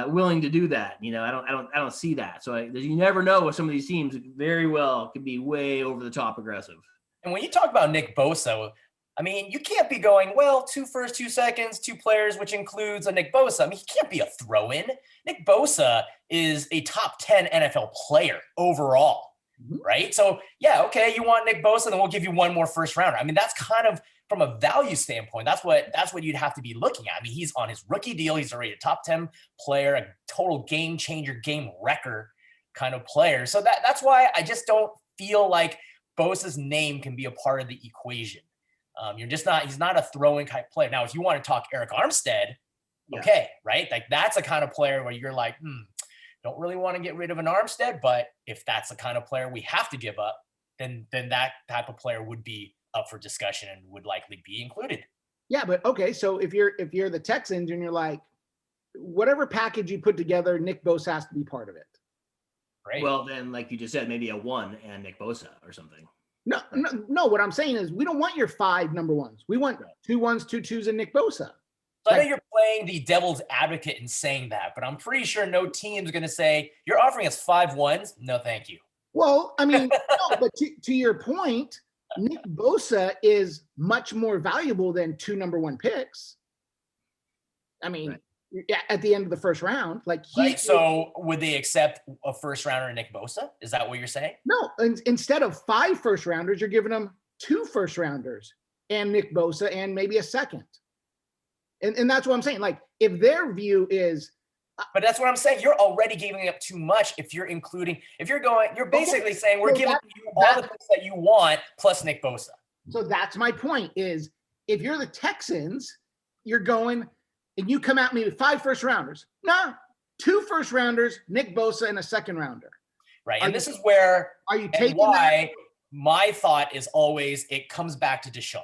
willing to do that. I don't see that. So you never know with some of these teams. Very well could be way over the top aggressive. And when you talk about Nick Bosa, I mean, you can't be going, 2 first, 2 seconds, 2 players, which includes a Nick Bosa. I mean, he can't be a throw-in. Nick Bosa is a top 10 NFL player overall, right? So, yeah, okay, you want Nick Bosa, then we'll give you 1 more first rounder. I mean, that's kind of, from a value standpoint, that's what you'd have to be looking at. I mean, he's on his rookie deal. He's already a top 10 player, a total game changer, game wrecker kind of player. So that's why I just don't feel like Bosa's name can be a part of the equation. He's not a throwing type player. Now, if you want to talk Eric Armstead, okay, right? Like that's a kind of player where you're like, don't really want to get rid of an Armstead, but if that's the kind of player we have to give up, then that type of player would be up for discussion and would likely be included. Yeah, but okay, so if you're the Texans and you're like, whatever package you put together, Nick Bosa has to be part of it. Right. Well, then, like you just said, maybe a 1 and Nick Bosa or something. No. What I'm saying is we don't want your 5 number ones. We want 2 1s, 2 2s, and Nick Bosa. So I know you're playing the devil's advocate in saying that, but I'm pretty sure no team's going to say, you're offering us 5 1s? No, thank you. Well, I mean, no, but to your point, Nick Bosa is much more valuable than 2 number 1 picks. I mean, at the end of the first round, so would they accept a first rounder, Nick Bosa? Is that what you're saying? No, instead of 5 first rounders, you're giving them 2 first rounders and Nick Bosa and maybe a second. And that's what I'm saying. Like, if their view is, but that's what I'm saying. You're already giving up too much. If you're basically saying we're giving you all the things that you want plus Nick Bosa. So that's my point is, if you're the Texans, you're going and you come at me with 5 first rounders. No, 2 first rounders, Nick Bosa, and a second rounder. Right. And this is where are you taking why my thought is always it comes back to DeShaun.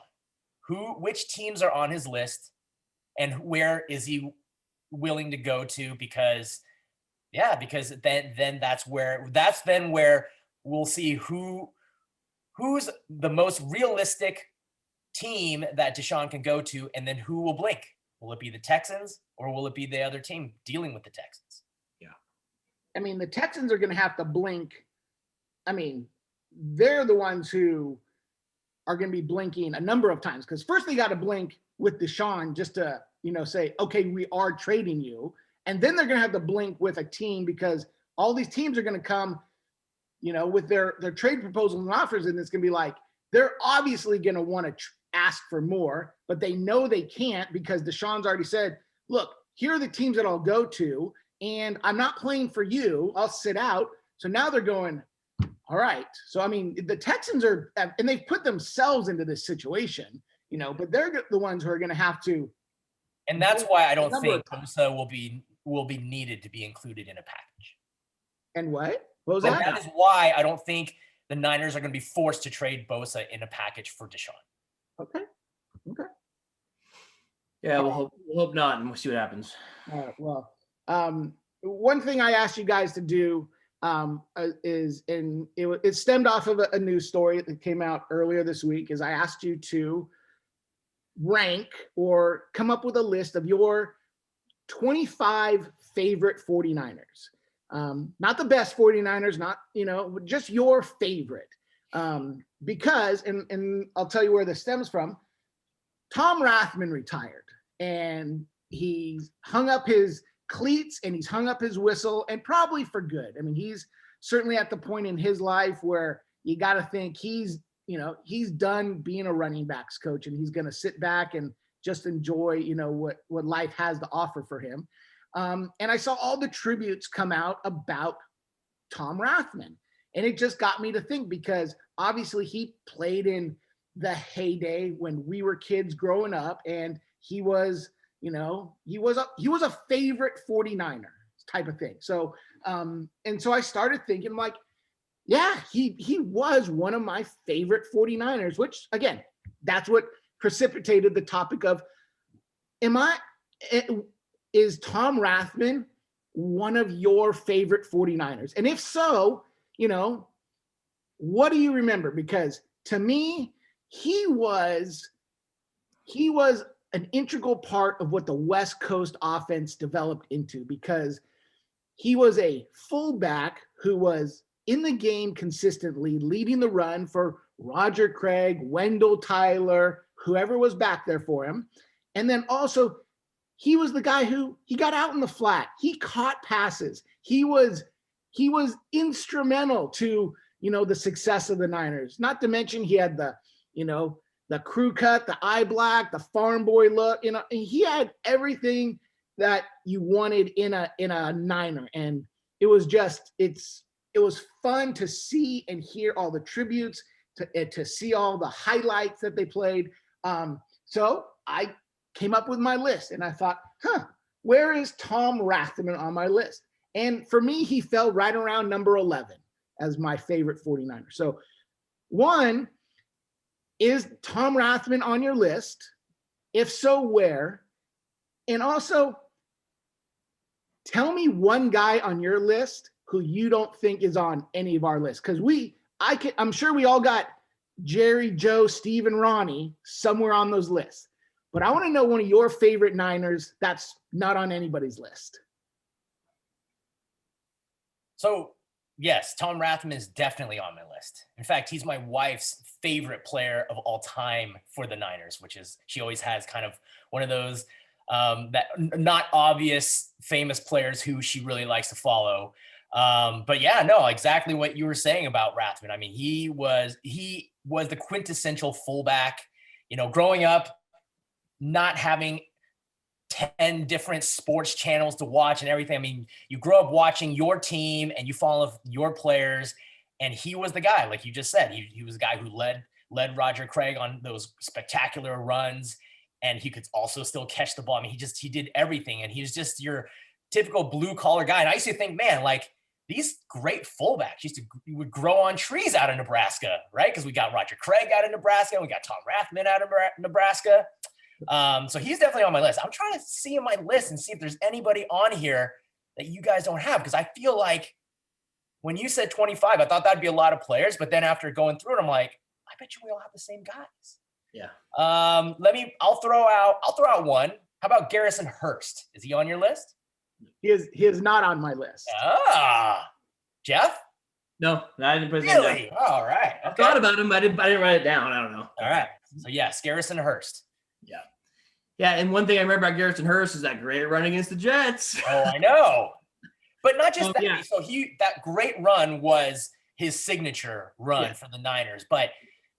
Which teams are on his list and where is he willing to go to? Because then that's where we'll see who's the most realistic team that DeShaun can go to, and then who will blink. Will it be the Texans or will it be the other team dealing with the Texans? Yeah. I mean, the Texans are going to have to blink. I mean, they're the ones who are going to be blinking a number of times, because first they got to blink with DeShaun just to, say, okay, we are trading you. And then they're going to have to blink with a team, because all these teams are going to come, with their trade proposals and offers. And it's going to be like, they're obviously going to want to ask for more, but they know they can't, because DeShaun's already said, look, here are the teams that I'll go to, and I'm not playing for you. I'll sit out. So now they're going, all right. So, I mean, the Texans are, and they've put themselves into this situation, but they're the ones who are going to have to. And that's why I don't think Bosa will be needed to be included in a package. And what was that? That is why I don't think the Niners are going to be forced to trade Bosa in a package for DeShaun. Okay. Yeah, we'll hope not, and we'll see what happens. All right. Well, one thing I asked you guys to do is, and it stemmed off of a news story that came out earlier this week, is I asked you to rank or come up with a list of your 25 favorite 49ers. Not the best 49ers, not, just your favorite. Because, and I'll tell you where this stems from. Tom Rathman retired, and he's hung up his cleats and he's hung up his whistle, and probably for good. I mean, he's certainly at the point in his life where you got to think he's done being a running backs coach, and he's going to sit back and just enjoy, what life has to offer for him. And I saw all the tributes come out about Tom Rathman, and it just got me to think, because obviously he played in the heyday when we were kids growing up, and he was a favorite 49er type of thing. So, and so I started thinking, like, yeah, he was one of my favorite 49ers, which again, that's what precipitated the topic of, is Tom Rathman one of your favorite 49ers? And if so, what do you remember? Because to me, he was an integral part of what the West Coast offense developed into, because he was a fullback who was in the game consistently, leading the run for Roger Craig, Wendell Tyler, whoever was back there for him. And then also, he was the guy who he got out in the flat. He caught passes. He was instrumental to, the success of the Niners. Not to mention he had the crew cut, the eye black, the farm boy look, and he had everything that you wanted in a Niner. And it was it was fun to see and hear all the tributes, to see all the highlights that they played. So I came up with my list and I thought, where is Tom Rathman on my list? And for me, he fell right around number 11 as my favorite 49er. So one, is Tom Rathman on your list? If so, where? And also, tell me one guy on your list who you don't think is on any of our lists. Because I'm sure we all got Jerry, Joe, Steve, and Ronnie somewhere on those lists. But I want to know one of your favorite Niners that's not on anybody's list. So, yes, Tom Rathman is definitely on my list. In fact, he's my wife's favorite player of all time for the Niners, which is she always has kind of one of those that not obvious famous players who she really likes to follow. But yeah, no, exactly what you were saying about Rathman. I mean, he was the quintessential fullback, growing up, not having 10 different sports channels to watch and everything. I mean, you grow up watching your team and you follow your players, and he was the guy, like you just said. He was the guy who led Roger Craig on those spectacular runs, and he could also still catch the ball. I mean, he did everything, and he was just your typical blue collar guy. And I used to think, man, like these great fullbacks would grow on trees out of Nebraska, right? Because we got Roger Craig out of Nebraska, we got Tom Rathman out of Nebraska. So he's definitely on my list. I'm trying to see in my list and see if there's anybody on here that you guys don't have, because I feel like when you said 25, I thought that'd be a lot of players, but then after going through it, I'm like, I bet you we all have the same guys. Yeah. I'll throw out one. How about Garrison Hurst? Is he on your list? He is not on my list. Jeff? No, I didn't put it Really? down. All right. Okay. I thought about him, but I didn't write it down. I don't know. All right. So yes, Garrison Hurst. Yeah. Yeah, and one thing I remember about Garrison Hurst is that great run against the Jets. Oh, I know. But not just that. Yeah. So that great run was his signature run for the Niners. But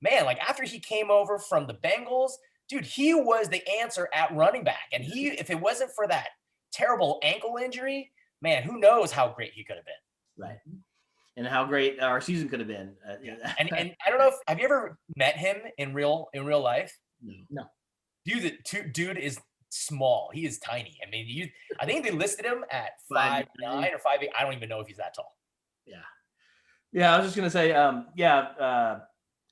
man, like after he came over from the Bengals, dude, he was the answer at running back. And if it wasn't for that terrible ankle injury, man, who knows how great he could have been. Right. And how great our season could have been. And I don't know have you ever met him in real life? No. Dude is small. He is tiny. I mean, I think they listed him at 5'9" or 5'8". I don't even know if he's that tall. Yeah. Yeah, I was just gonna say,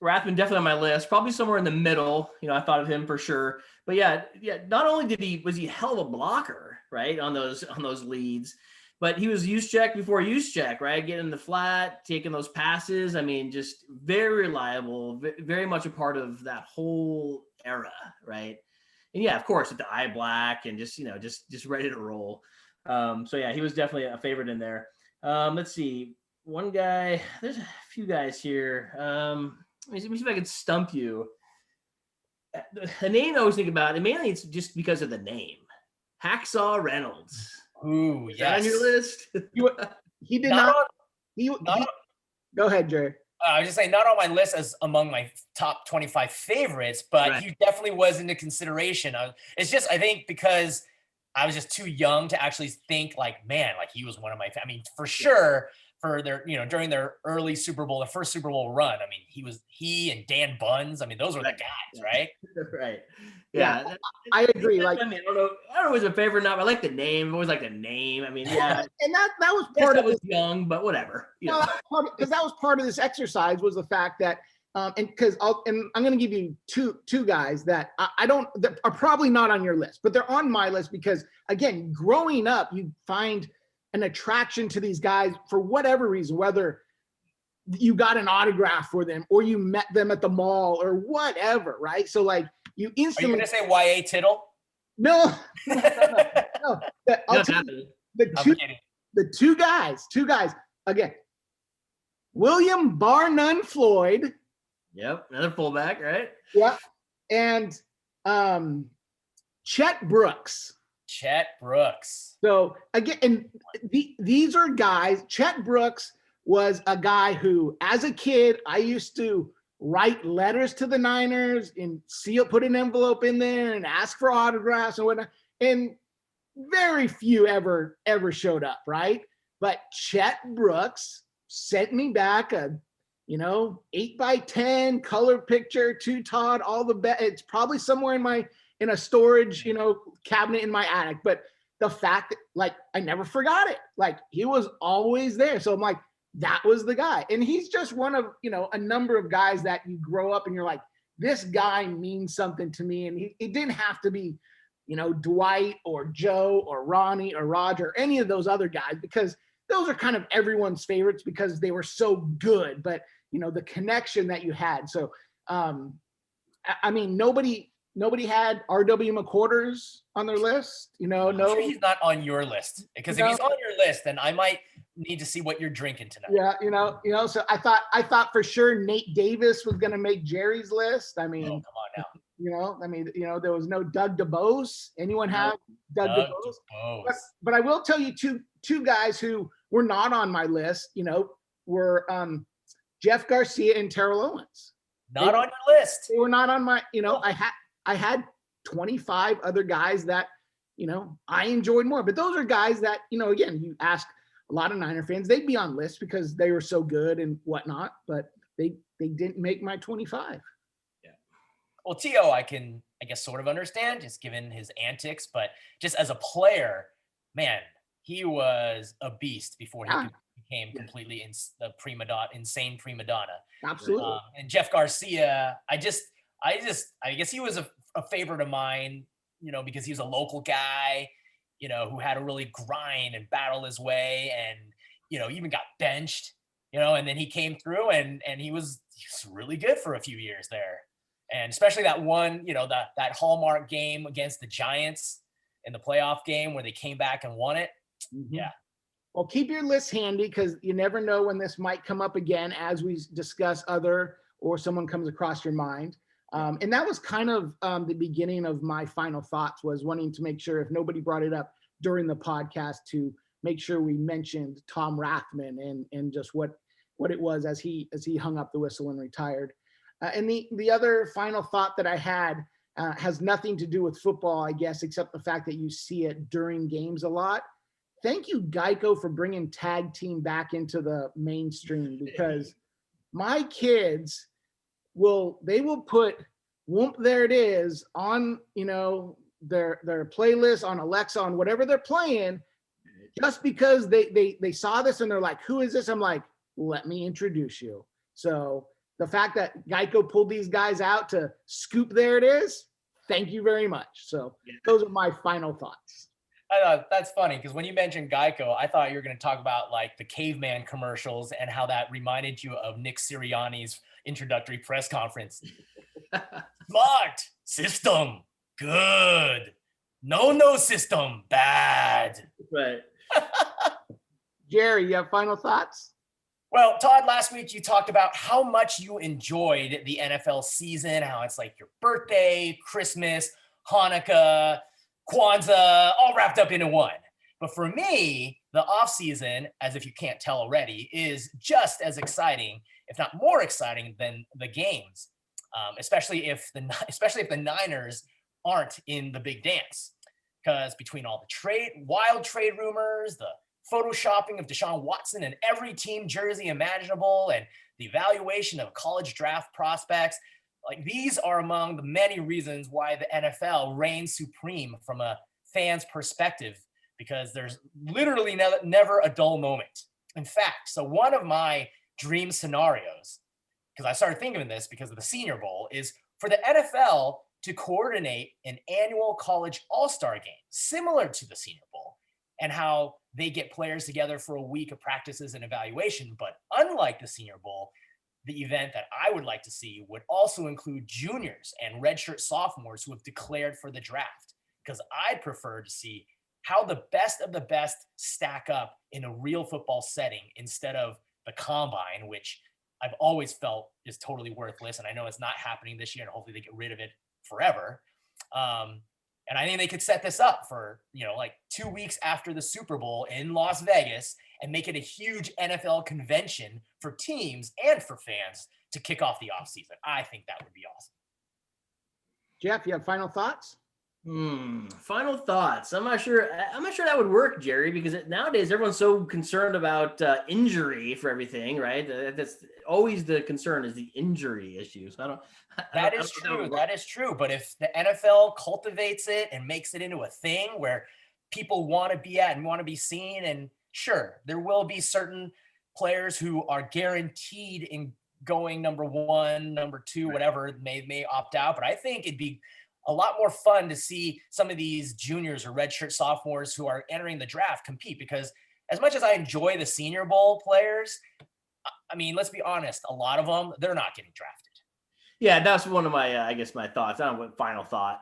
Rathman definitely on my list, probably somewhere in the middle. I thought of him for sure. But yeah. Not only was he a hell of a blocker, right, on those leads, but he was use check before use check, right? Getting in the flat, taking those passes. I mean, just very reliable, very much a part of that whole era, right? And yeah, of course, with the eye black and just ready to roll. So yeah, he was definitely a favorite in there. Let's see, one guy. There's a few guys here. Let me see if I can stump you. The name I always think about, and mainly it's just because of the name, Hacksaw Reynolds. Ooh, yes. On your list? He did not. Go ahead, Jerry. I was just saying, not on my list as among my top 25 favorites, but he definitely was into consideration. It's just, I think, because I was just too young to actually think like, man, like he was one of my. I mean, for sure, for their, during their early Super Bowl, the first Super Bowl run. I mean, he and Dan Buns. I mean, those were the guys, right? Right. Yeah, I agree. Like, I mean, I don't know if it was a favorite or not. I like the name. I always like the name. I mean, yeah. And that was part of it. Was young, but whatever. Because that was part of this exercise was the fact that, and I'm going to give you two guys that that are probably not on your list, but they're on my list because, again, growing up, you find an attraction to these guys for whatever reason, whether you got an autograph for them or you met them at the mall or whatever, right? So like you instantly. Are you going to say Y.A. Tittle? No. The two guys again. William Bar None Floyd. Yep, another fullback, right? Yeah, and Chet Brooks. So again, and these are guys. Chet Brooks was a guy who, as a kid, I used to write letters to the Niners and put an envelope in there and ask for autographs and whatnot. And very few ever showed up, right? But Chet Brooks sent me back a 8x10 color picture to Todd, all the best. It's probably somewhere in a storage, cabinet in my attic. But the fact that like, I never forgot it. Like he was always there. So I'm like, that was the guy. And he's just one of, a number of guys that you grow up and you're like, this guy means something to me. And it didn't have to be, Dwight or Joe or Ronnie or Roger, or any of those other guys, because those are kind of everyone's favorites because they were so good. But, the connection that you had. So, I mean, nobody had R.W. McQuarters on their list, No, I'm sure he's not on your list, because if he's on your list, then I might need to see what you're drinking tonight. Yeah, so I thought for sure Nate Davis was going to make Jerry's list. I mean, come on now. There was no Doug DeBose. Anyone have Doug DeBose? But I will tell you two guys who were not on my list, were Jeff Garcia and Terrell Owens. Not on your list. They were not on my, I had 25 other guys that, I enjoyed more. But those are guys that, again, you ask a lot of Niner fans, they'd be on lists because they were so good and whatnot, but they didn't make my 25. Yeah. Well, T.O., I guess sort of understand, just given his antics, but just as a player, man, he was a beast before he became completely insane prima donna. Absolutely. And Jeff Garcia, I guess he was a favorite of mine, because he was a local guy, who had to really grind and battle his way, and even got benched, and then he came through and he was really good for a few years there, and especially that one, that hallmark game against the Giants in the playoff game where they came back and won it. Mm-hmm. Yeah. Well, keep your list handy because you never know when this might come up again as we discuss or someone comes across your mind. And that was kind of the beginning of my final thoughts, was wanting to make sure, if nobody brought it up during the podcast, to make sure we mentioned Tom Rathman and just what it was as he hung up the whistle and retired. And the other final thought that I had has nothing to do with football, I guess, except the fact that you see it during games a lot. Thank you, Geico, for bringing tag team back into the mainstream, because my kids will put Whoop There It Is on, their playlist, on Alexa, on whatever they're playing, just because they saw this and they're like, who is this? I'm like, let me introduce you. So the fact that Geico pulled these guys out to scoop There It Is, thank you very much. So those are my final thoughts. I thought that's funny because when you mentioned Geico, I thought you were going to talk about like the caveman commercials and how that reminded you of Nick Sirianni's introductory press conference. Smart system, good. No system, bad. Right. Jerry, you have final thoughts? Well, Todd, last week you talked about how much you enjoyed the NFL season, how it's like your birthday, Christmas, Hanukkah, Kwanzaa, all wrapped up into one. But for me, the offseason, as if you can't tell already, is just as exciting, if not more exciting than the games, especially if the Niners aren't in the big dance. Because between all the wild trade rumors, the photoshopping of DeShaun Watson in every team jersey imaginable, and the evaluation of college draft prospects, like these are among the many reasons why the NFL reigns supreme from a fan's perspective, because there's literally never a dull moment. In fact, so one of my dream scenarios, because I started thinking of this because of the Senior Bowl, is for the NFL to coordinate an annual college all-star game similar to the Senior Bowl, and how they get players together for a week of practices and evaluation. But unlike the Senior Bowl, the event that I would like to see would also include juniors and redshirt sophomores who have declared for the draft, because I'd prefer to see how the best of the best stack up in a real football setting instead of the combine, which I've always felt is totally worthless. And I know it's not happening this year, and hopefully they get rid of it forever. And I think they could set this up for, like 2 weeks after the Super Bowl in Las Vegas and make it a huge NFL convention for teams and for fans to kick off the offseason. I think that would be awesome. Jeff, you have final thoughts? Final thoughts. I'm not sure that would work, Jerry, because nowadays everyone's so concerned about injury for everything, right? That's always the concern is the injury issue. So That is true. That is true. But if the NFL cultivates it and makes it into a thing where people want to be at and want to be seen, and sure, there will be certain players who are guaranteed in going number one, number two, whatever, may opt out. But I think it'd be a lot more fun to see some of these juniors or redshirt sophomores who are entering the draft compete, because as much as I enjoy the Senior Bowl players, I mean, let's be honest, a lot of them, they're not getting drafted. Yeah, that's one of my, I guess, my thoughts. I don't know what final thought.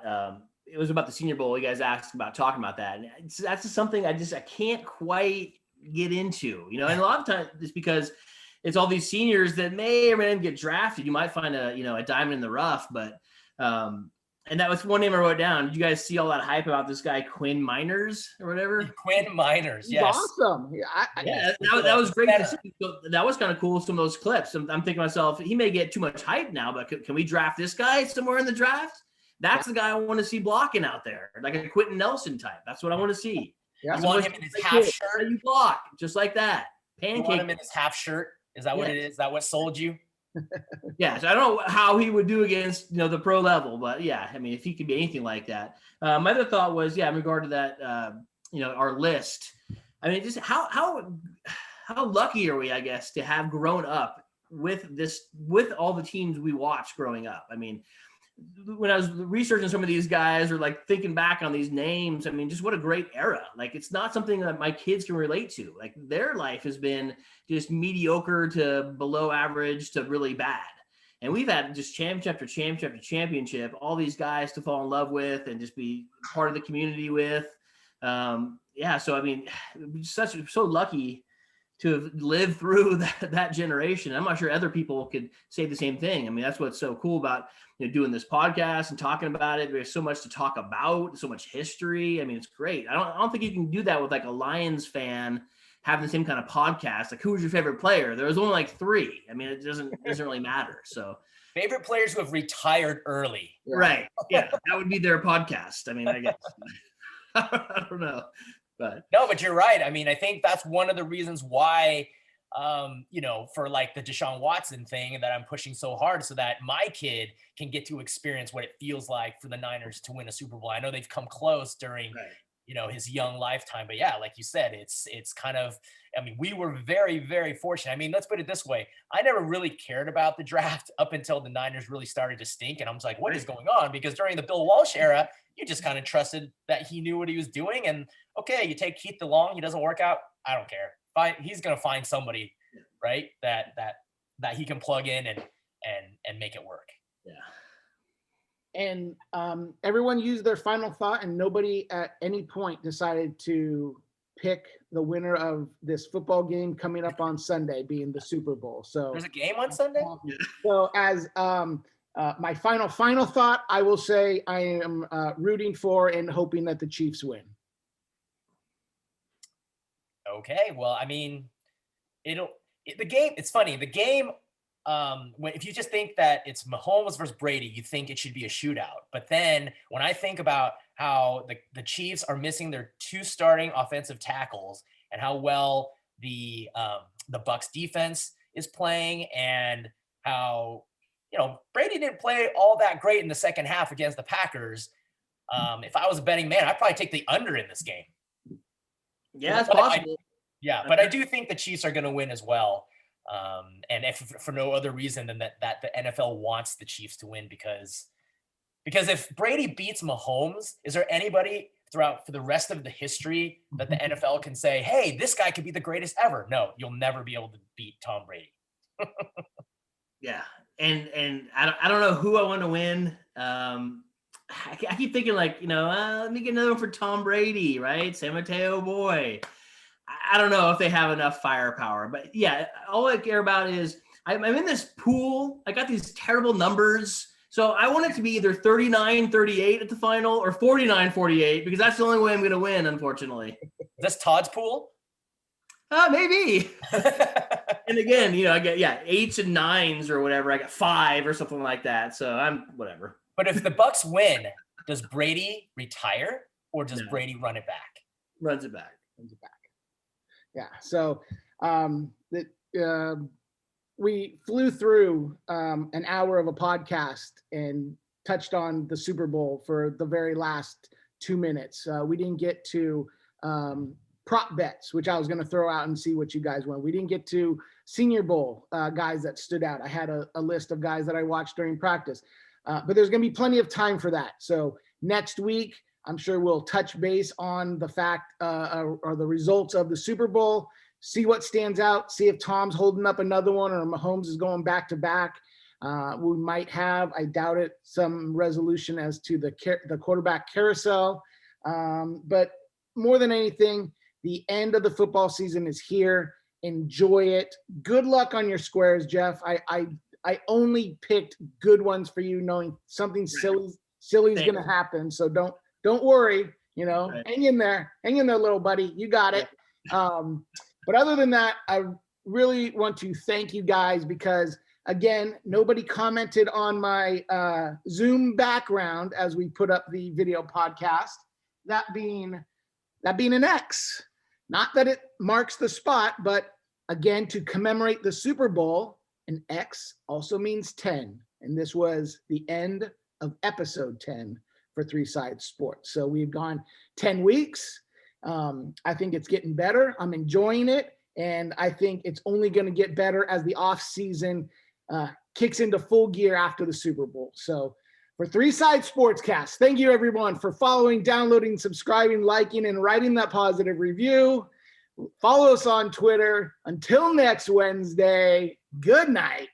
It was about the Senior Bowl. You guys asked about talking about that. And that's just something I can't quite get into, and a lot of times it's because it's all these seniors that may or may not get drafted. You might find a diamond in the rough, but and that was one name I wrote down. Did you guys see all that hype about this guy, Quinn Miners or whatever? Quinn Miners, yes. Awesome. Yeah, that was great to see. So that was kind of cool, some of those clips. I'm thinking to myself, he may get too much hype now, but can we draft this guy somewhere in the draft? That's the guy I want to see blocking out there, like a Quentin Nelson type. That's what I want to see. Yeah. You want him in his half shirt? You block, just like that. Pancake. You want him in his half shirt? Is that what it is? Is that what sold you? Yeah, so I don't know how he would do against the pro level, but yeah, I mean, if he could be anything like that. My other thought was, in regard to that, our list. I mean, just how lucky are we, I guess, to have grown up with all the teams we watched growing up. I mean, when I was researching some of these guys or like thinking back on these names, I mean, just what a great era. Like, it's not something that my kids can relate to. Like, their life has been just mediocre to below average to really bad. And we've had just championship after championship after championship, all these guys to fall in love with and just be part of the community with. So, I mean, so lucky to have lived through that generation. I'm not sure other people could say the same thing. I mean, that's what's so cool about doing this podcast and talking about it. There's so much to talk about, so much history. I mean, it's great. I don't think you can do that with like a Lions fan having the same kind of podcast. Like, who was your favorite player? There was only like 3. I mean, it doesn't really matter. So favorite players who have retired early. Right. Yeah. That would be their podcast. I mean, I guess. I don't know. But you're right. I mean, I think that's one of the reasons why, for like the DeShaun Watson thing that I'm pushing so hard, so that my kid can get to experience what it feels like for the Niners to win a Super Bowl. I know they've come close during, his young lifetime, but yeah, like you said, it's kind of, I mean, we were very, very fortunate. I mean, let's put it this way. I never really cared about the draft up until the Niners really started to stink. And I was like, what is going on? Because during the Bill Walsh era, you just kind of trusted that he knew what he was doing. And okay, you take Keith DeLong, he doesn't work out. I don't care. He's going to find somebody, right, that he can plug in and make it work. Yeah. And everyone used their final thought, and nobody at any point decided to pick the winner of this football game coming up on Sunday, being the Super Bowl. So there's a game on Sunday. So as my final thought, I will say I am rooting for and hoping that the Chiefs win. Okay, well, I mean, it's funny. The game, if you just think that it's Mahomes versus Brady, you think it should be a shootout. But then when I think about how the Chiefs are missing their 2 starting offensive tackles and how well the Bucs defense is playing, and how Brady didn't play all that great in the second half against the Packers. If I was a betting man, I'd probably take the under in this game. Yeah, it's possible. But I do think the Chiefs are going to win as well. And if for no other reason than that the NFL wants the Chiefs to win, because if Brady beats Mahomes, is there anybody for the rest of the history that the NFL can say, hey, this guy could be the greatest ever? No, you'll never be able to beat Tom Brady. Yeah. And I don't know who I want to win. I keep thinking let me get another one for Tom Brady, right? San Mateo boy. I don't know if they have enough firepower, but yeah, all I care about is I'm in this pool. I got these terrible numbers. So I want it to be either 39-38 at the final or 49-48, because that's the only way I'm going to win, unfortunately. Is this Todd's pool? Maybe. And again, I get 8s and 9s or whatever. I got 5 or something like that. So I'm whatever. But if the Bucs win, does Brady retire or does Brady run it back? Runs it back. Yeah. So we flew through an hour of a podcast and touched on the Super Bowl for the very last 2 minutes. We didn't get to prop bets, which I was going to throw out and see what you guys went. We didn't get to Senior Bowl guys that stood out. I had a list of guys that I watched during practice, but there's going to be plenty of time for that. So next week, I'm sure we'll touch base on the fact or the results of the Super Bowl, see what stands out, see if Tom's holding up another one or Mahomes is going back to back. We might have, I doubt it, some resolution as to the quarterback carousel. But more than anything, the end of the football season is here. Enjoy it. Good luck on your squares, Jeff. I only picked good ones for you, knowing something silly is going to happen. So don't worry. Hang in there, little buddy. You got it. But other than that, I really want to thank you guys because, again, nobody commented on my Zoom background as we put up the video podcast. That being an X. Not that it marks the spot, but again, to commemorate the Super Bowl, an X also means 10. And this was the end of episode 10 for Three Side Sports. So we've gone 10 weeks. I think it's getting better. I'm enjoying it. And I think it's only going to get better as the off season kicks into full gear after the Super Bowl. So for Three Side Sportscast, thank you everyone for following, downloading, subscribing, liking, and writing that positive review. Follow us on Twitter. Until next Wednesday, good night.